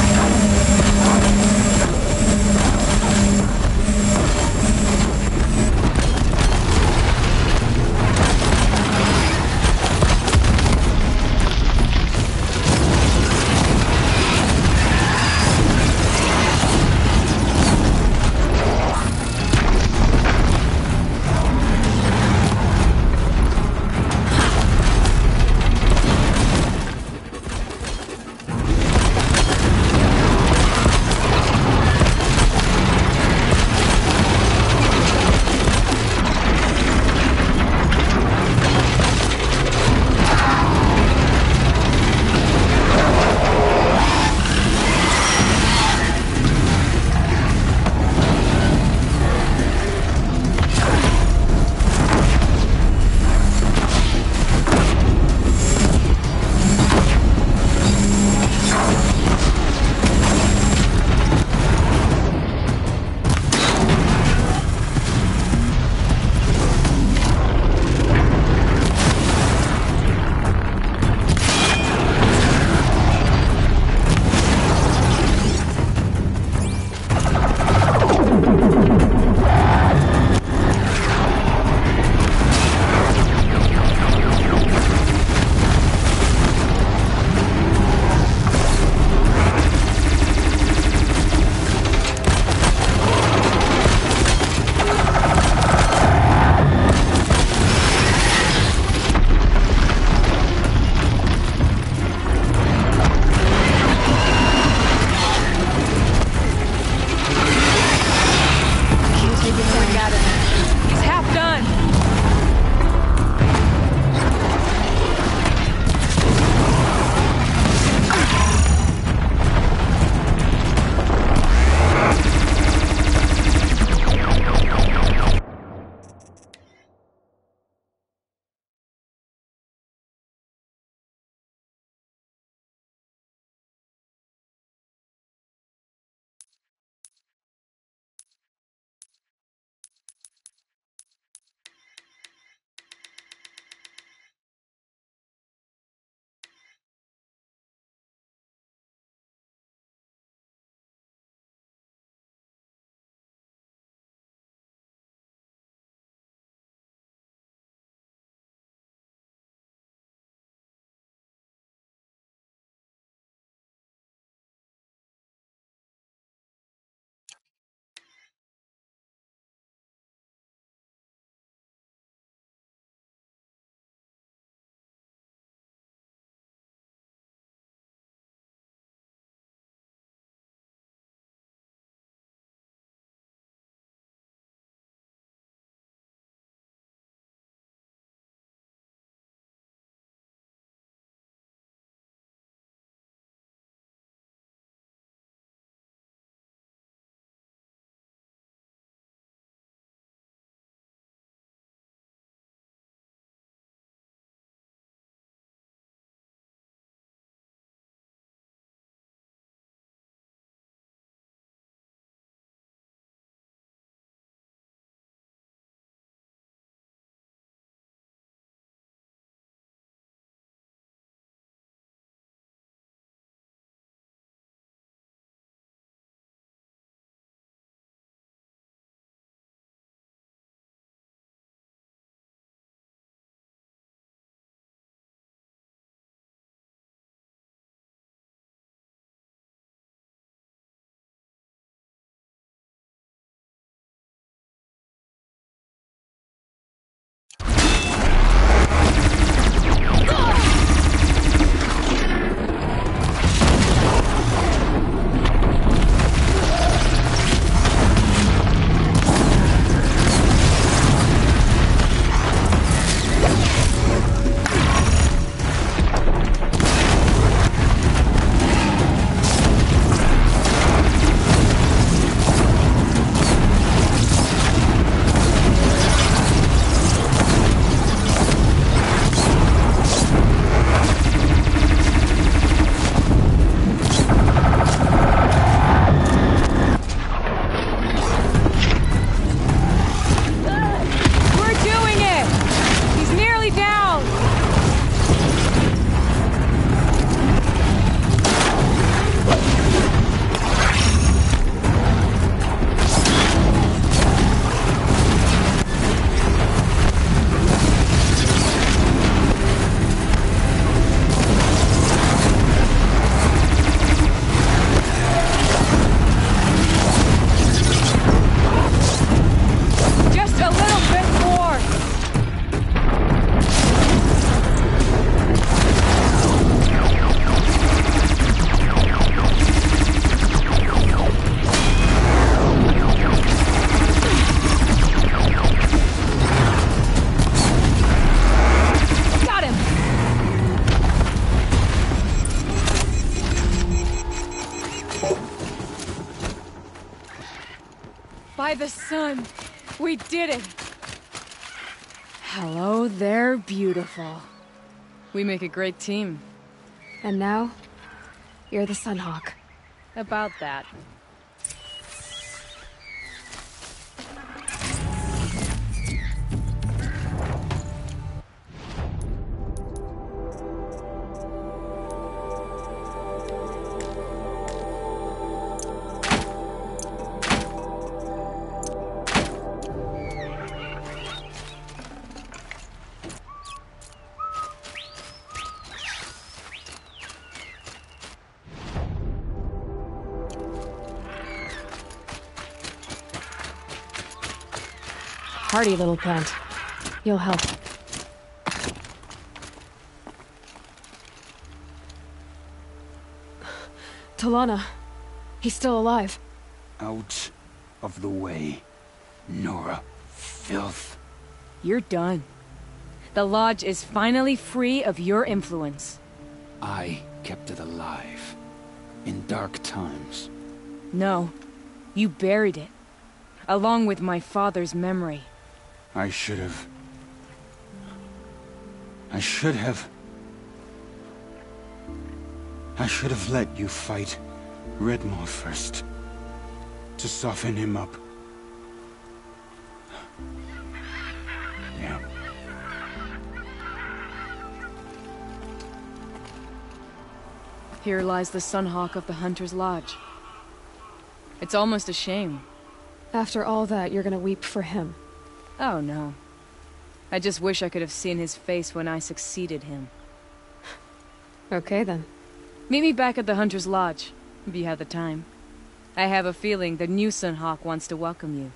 By the sun! We did it! Hello there, beautiful. We make a great team. And now, you're the Sunhawk. About that. Hardy little plant. You'll help. Talana. He's still alive. Out of the way, Nora. Filth. You're done. The Lodge is finally free of your influence. I kept it alive. In dark times. No. You buried it. Along with my father's memory. I should have let you fight Redmaw first. To soften him up. Yeah. Here lies the Sunhawk of the Hunter's Lodge. It's almost a shame. After all that, you're gonna weep for him. Oh, no. I just wish I could have seen his face when I succeeded him. Okay, then. Meet me back at the Hunter's Lodge, if you have the time. I have a feeling the new Sunhawk wants to welcome you.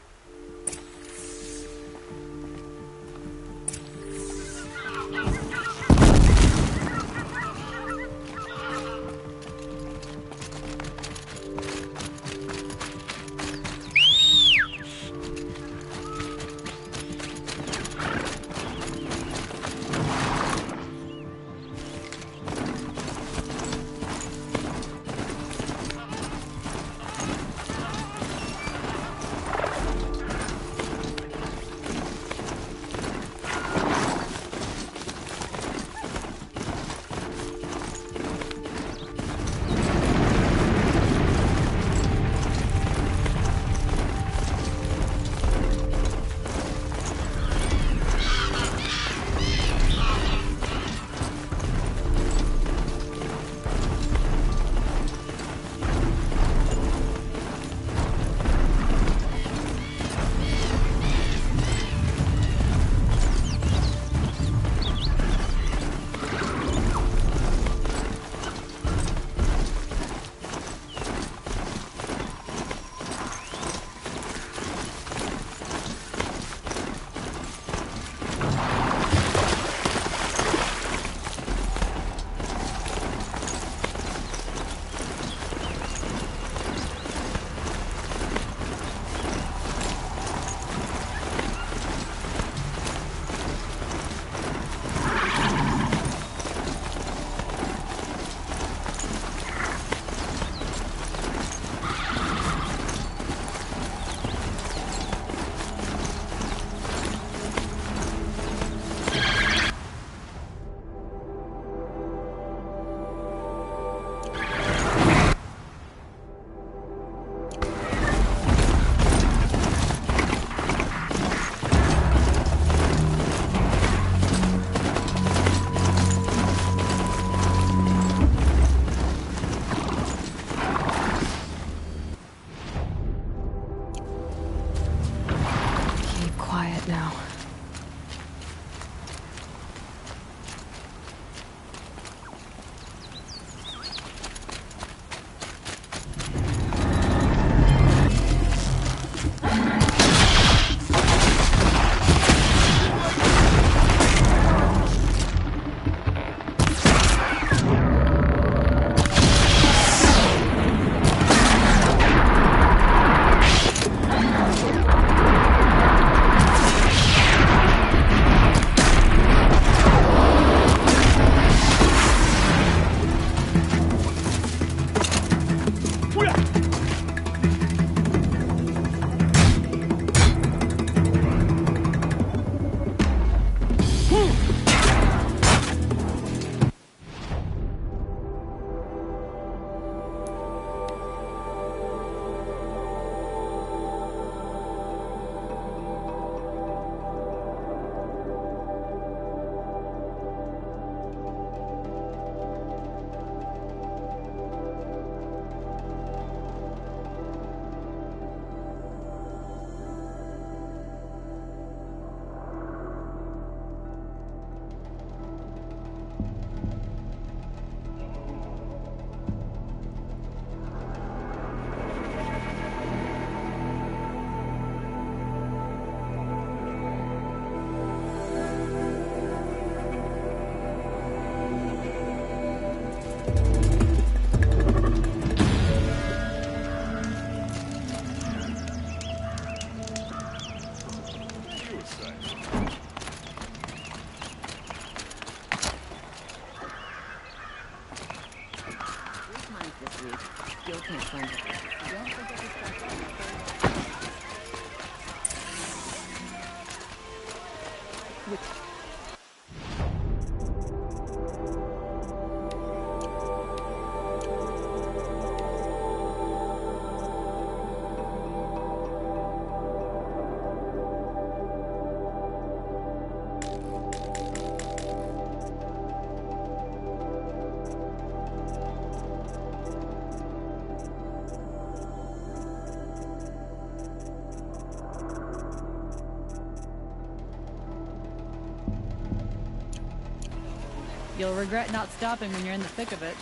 You'll regret not stopping when you're in the thick of it.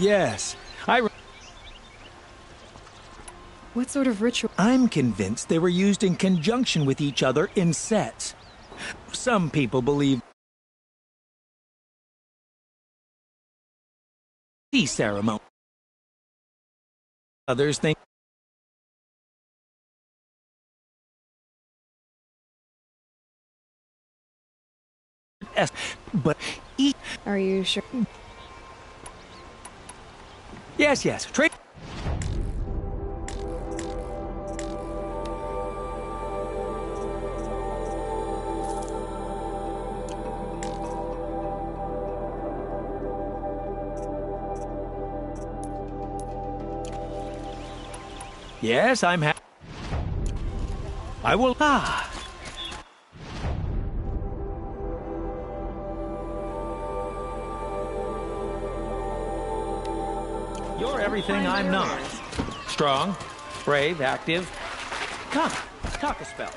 Yes. What sort of ritual? I'm convinced they were used in conjunction with each other in sets. Some people believe tea ceremony. Others think but Are you sure? Yes. Trade. Yes, I'm happy. I will. You're everything I'm not. Strong, brave, active. Come, talk a spell.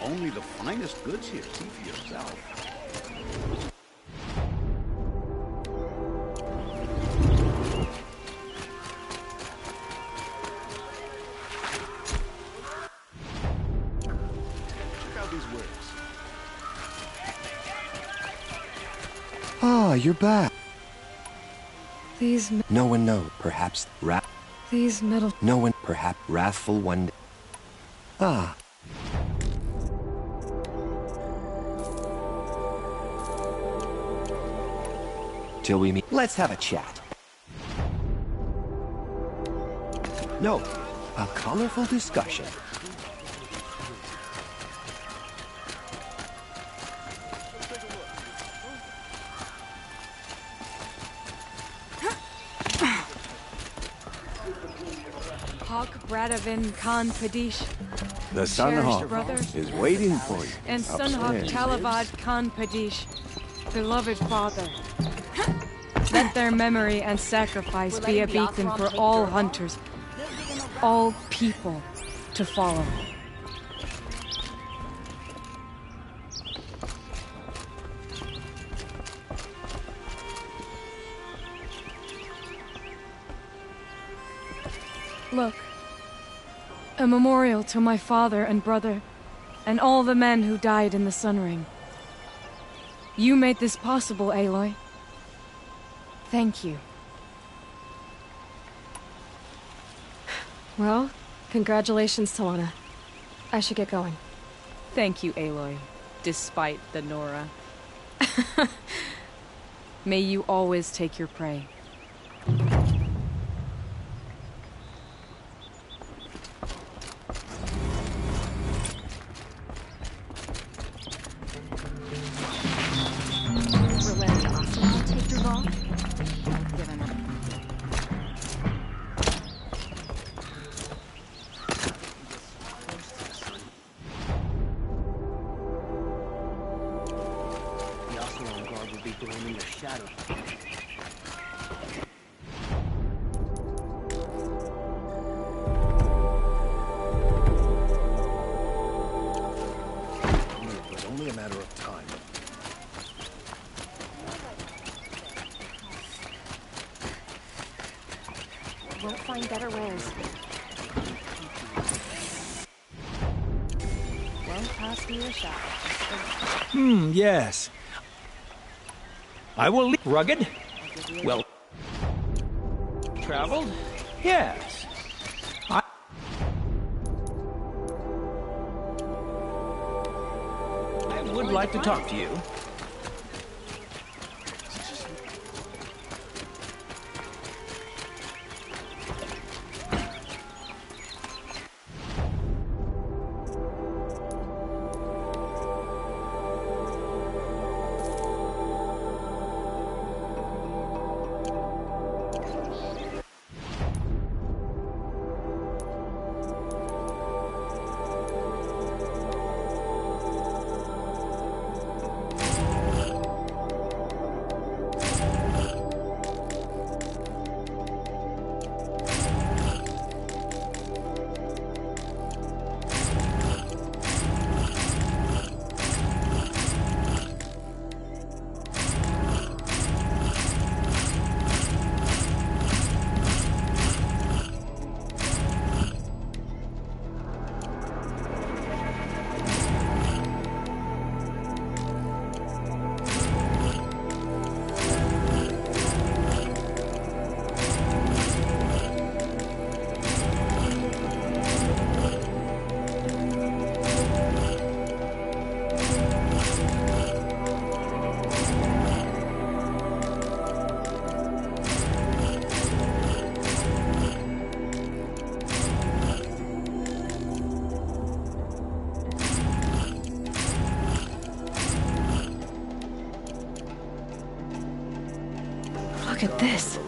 Only the finest goods here. See for yourself. Ah, you're back. These No one knows. Perhaps These metal. No one. Perhaps wrathful one. Ah. Till we meet. Let's have a chat. No, a colorful discussion. Bradavin Khan Padish. The Sun Hawk brother, is waiting for you. and Sunhawk upstairs. Talavad Khan Padish, beloved father. Let their memory and sacrifice be a beacon for all hunters, all people to follow. Look, a memorial to my father and brother, and all the men who died in the Sun Ring. You made this possible, Aloy. Thank you. Well, congratulations, Talana. I should get going. Thank you, Aloy, despite the Nora. May you always take your prey. We'll find better wares. Won't pass me a shot. Yes. I will leave. Rugged? Well, traveled? Yes. I would like to talk to you. Look at this.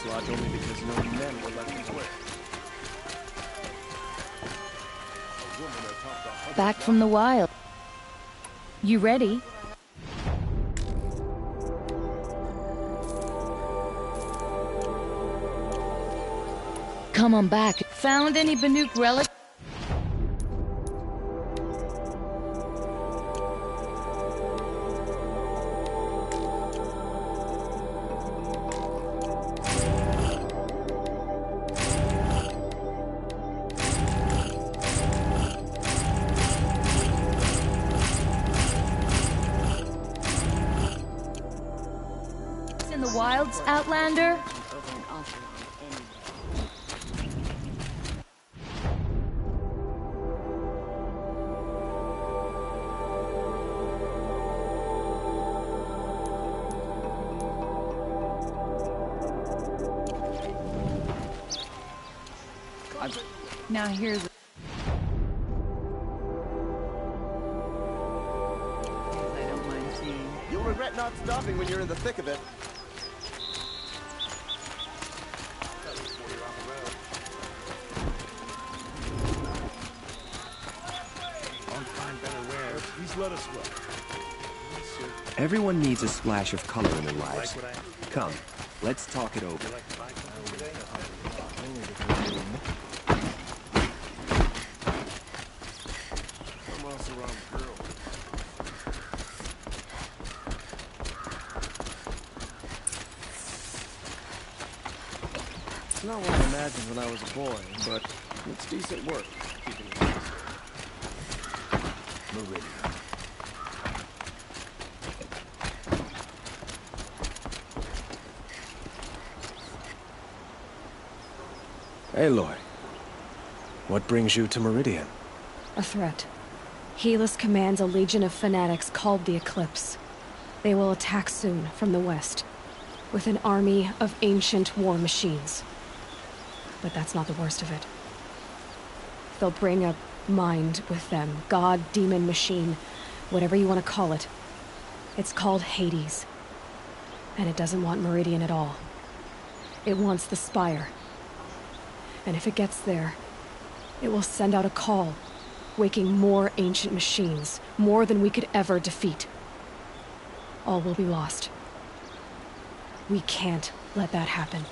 Lodge only because no men were left to work. Back from the wild. You ready? Come on back. Found any Banuk relic? In the wilds, Outlander? Now here's I don't mind seeing. You'll regret not stopping when you're in the thick of it. Everyone needs a splash of color in their lives. Come, let's talk it over. It's not what I imagined when I was a boy, but it's decent work. Keeping it honest. Meridian. Aloy, what brings you to Meridian? A threat. Helis commands a legion of fanatics called the Eclipse. They will attack soon from the west, with an army of ancient war machines. But that's not the worst of it. They'll bring a mind with them, god, demon, machine, whatever you want to call it. It's called Hades. And it doesn't want Meridian at all. It wants the Spire. And if it gets there, it will send out a call, waking more ancient machines, more than we could ever defeat. All will be lost. We can't let that happen.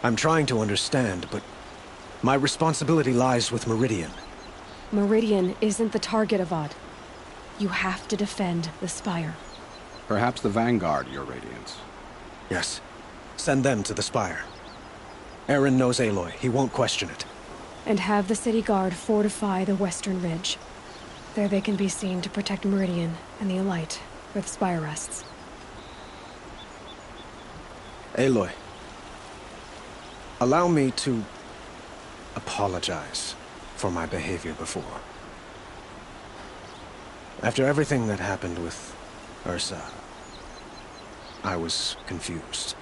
I'm trying to understand, but my responsibility lies with Meridian. Meridian isn't the target, Avad. You have to defend the Spire. Perhaps the Vanguard, Your Radiance. Yes. Send them to the Spire. Aaron knows Aloy. He won't question it. And have the city guard fortify the western ridge. There they can be seen to protect Meridian and the Elite, where the Spire rests. Aloy, allow me to apologize for my behavior before. After everything that happened with Ursa, I was confused.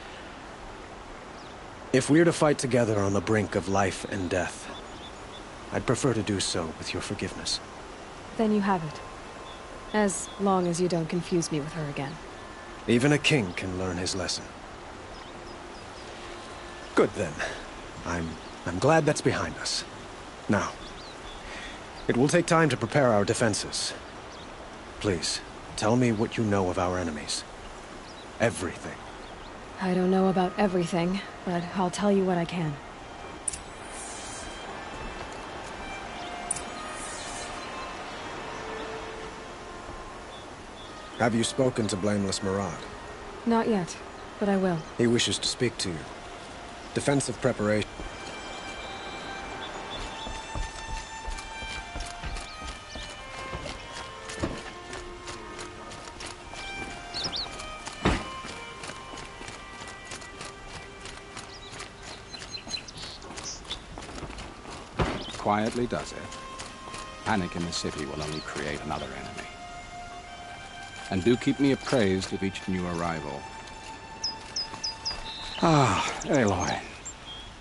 If we're to fight together on the brink of life and death, I'd prefer to do so with your forgiveness. Then you have it. As long as you don't confuse me with her again. Even a king can learn his lesson. Good then. I'm glad that's behind us. Now, it will take time to prepare our defenses. Please, tell me what you know of our enemies. Everything. I don't know about everything, but I'll tell you what I can. Have you spoken to Blameless Murad? Not yet, but I will. He wishes to speak to you. Defensive preparation. quietly does it. Panic in the city will only create another enemy. And do keep me appraised of each new arrival. Ah, Aloy.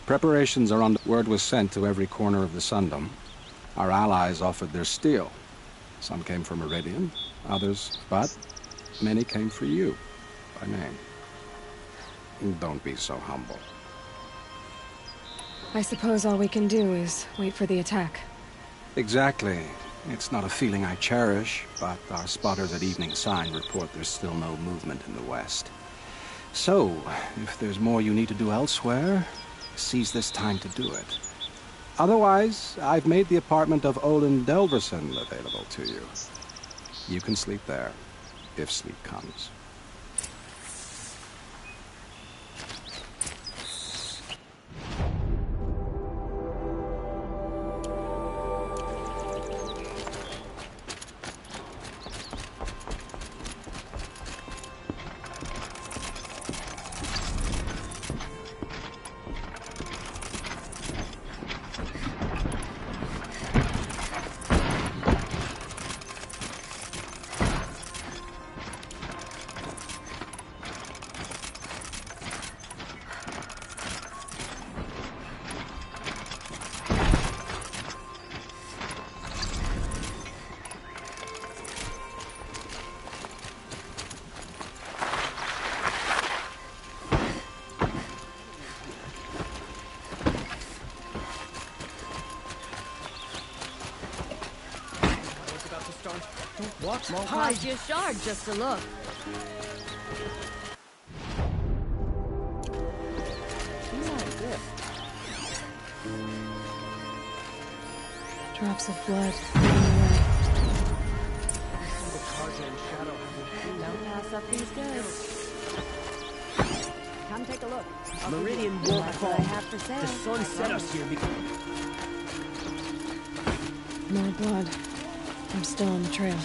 Preparations are on. Word was sent to every corner of the Sundom. Our allies offered their steel. Some came from Meridian, others, but many came for you, by name. Don't be so humble. I suppose all we can do is wait for the attack. Exactly. It's not a feeling I cherish, but our spotters at Evening Sign report there's still no movement in the west. So, if there's more you need to do elsewhere, seize this time to do it. Otherwise, I've made the apartment of Olin Delverson available to you. You can sleep there, if sleep comes. Won't cost you a shard just to look. Drops of blood. Don't pass up these goods. Come take a look. Meridian won't fall. I have for sale. The sun set us here because... More blood. I'm still on the trail.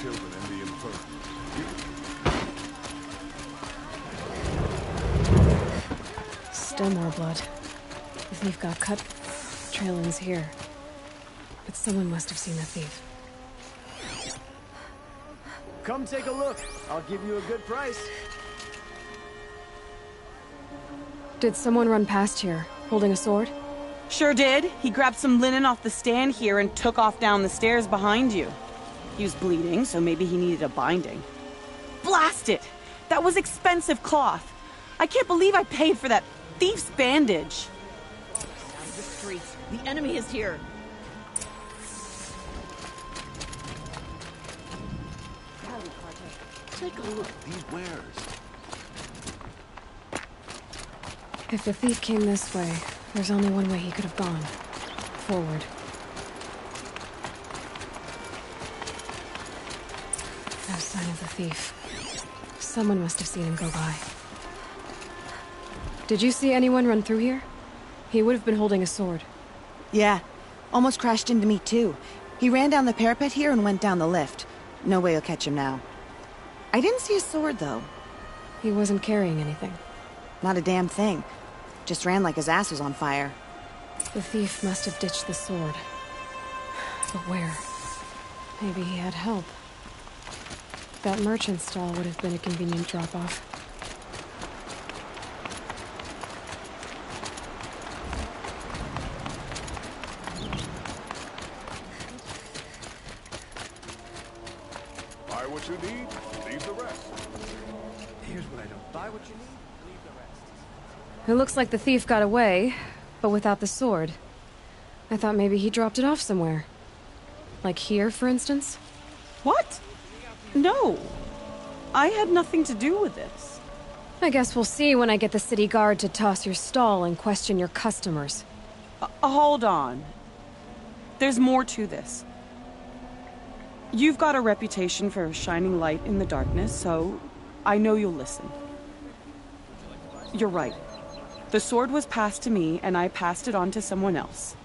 Still more blood. The thief got cut. Trail ends here. But someone must have seen the thief. Come take a look. I'll give you a good price. Did someone run past here, holding a sword? Sure did. He grabbed some linen off the stand here and took off down the stairs behind you. He was bleeding, so maybe he needed a binding. Blast it! That was expensive cloth. I can't believe I paid for that thief's bandage. Out of the streets. The enemy is here. Take a look at these wares. If the thief came this way, there's only one way he could have gone. Forward. No sign of the thief. Someone must have seen him go by. Did you see anyone run through here? He would have been holding a sword. Yeah. Almost crashed into me, too. He ran down the parapet here and went down the lift. No way you'll catch him now. I didn't see a sword, though. He wasn't carrying anything. Not a damn thing. Just ran like his ass was on fire. The thief must have ditched the sword. But where? Maybe he had help. That merchant stall would have been a convenient drop-off. Buy what you need, leave the rest. Here's what I don't. Buy what you need, leave the rest. It looks like the thief got away, but without the sword. I thought maybe he dropped it off somewhere. Like here, for instance? What? No. I had nothing to do with this. I guess we'll see when I get the city guard to toss your stall and question your customers. Hold on. There's more to this. You've got a reputation for shining light in the darkness, so I know you'll listen. You're right. The sword was passed to me, and I passed it on to someone else.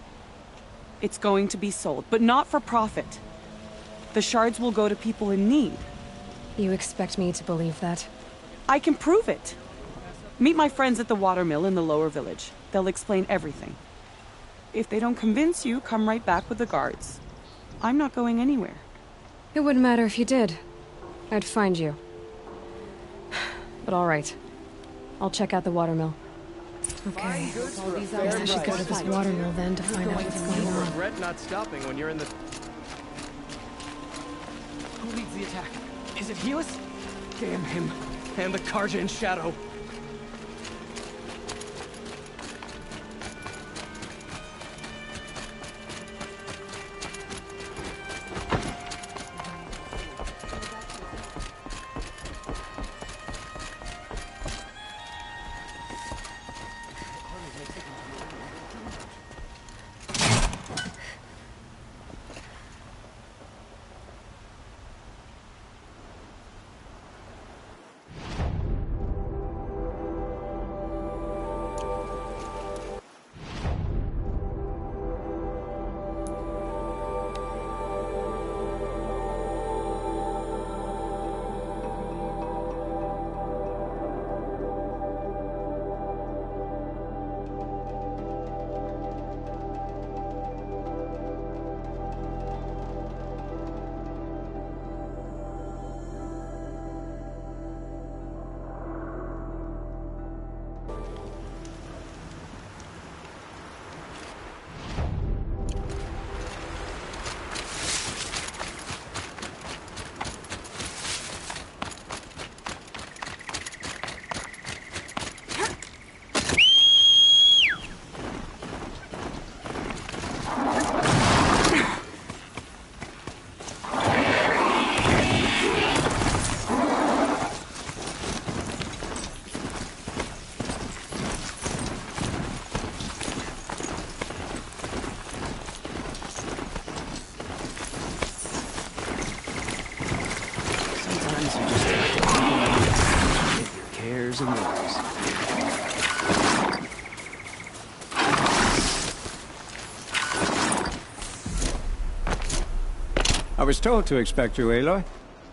It's going to be sold, but not for profit. The shards will go to people in need. You expect me to believe that? I can prove it. Meet my friends at the watermill in the lower village. They'll explain everything. If they don't convince you, come right back with the guards. I'm not going anywhere. It wouldn't matter if you did. I'd find you. But all right. I'll check out the watermill. Okay. Guess I should go to this watermill then to find out what's going on. Regret not stopping when you're in the... Who leads the attack? Is it Helis? Damn him. And the Karja in shadow. And worries. I was told to expect you, Aloy.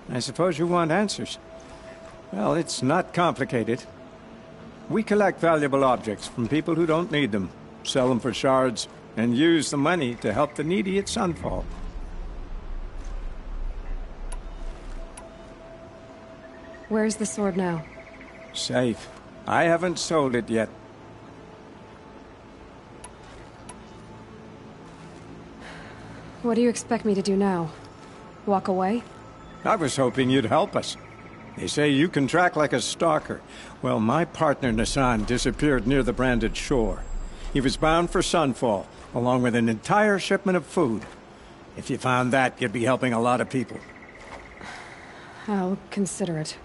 I suppose you want answers. Well, it's not complicated. We collect valuable objects from people who don't need them, sell them for shards, and use the money to help the needy at Sunfall. Where's the sword now? Safe. I haven't sold it yet. What do you expect me to do now? Walk away? I was hoping you'd help us. They say you can track like a stalker. Well, my partner Nassan disappeared near the branded shore. He was bound for Sunfall, along with an entire shipment of food. If you found that, you'd be helping a lot of people. I'll consider it.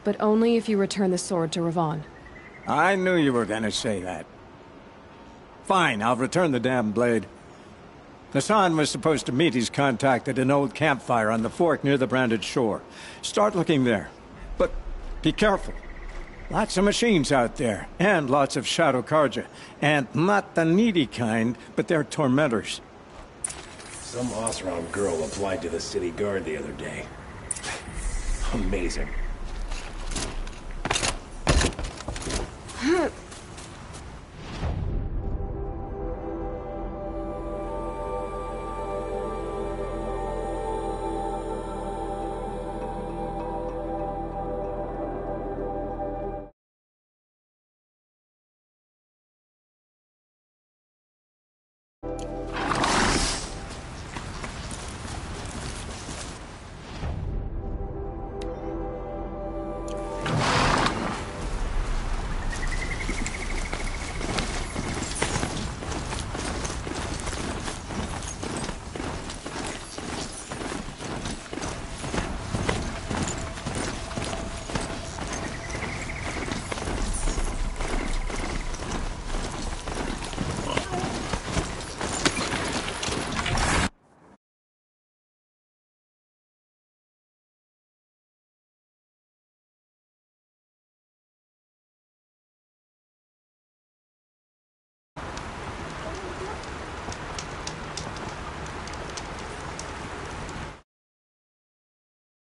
But only if you return the sword to Ravon. I knew you were gonna say that. Fine, I'll return the damn blade. Nassan was supposed to meet his contact at an old campfire on the fork near the branded shore. Start looking there. But be careful. Lots of machines out there, and lots of Shadow Karja. And not the needy kind, but they're tormentors. Some Osram girl applied to the city guard the other day. Amazing.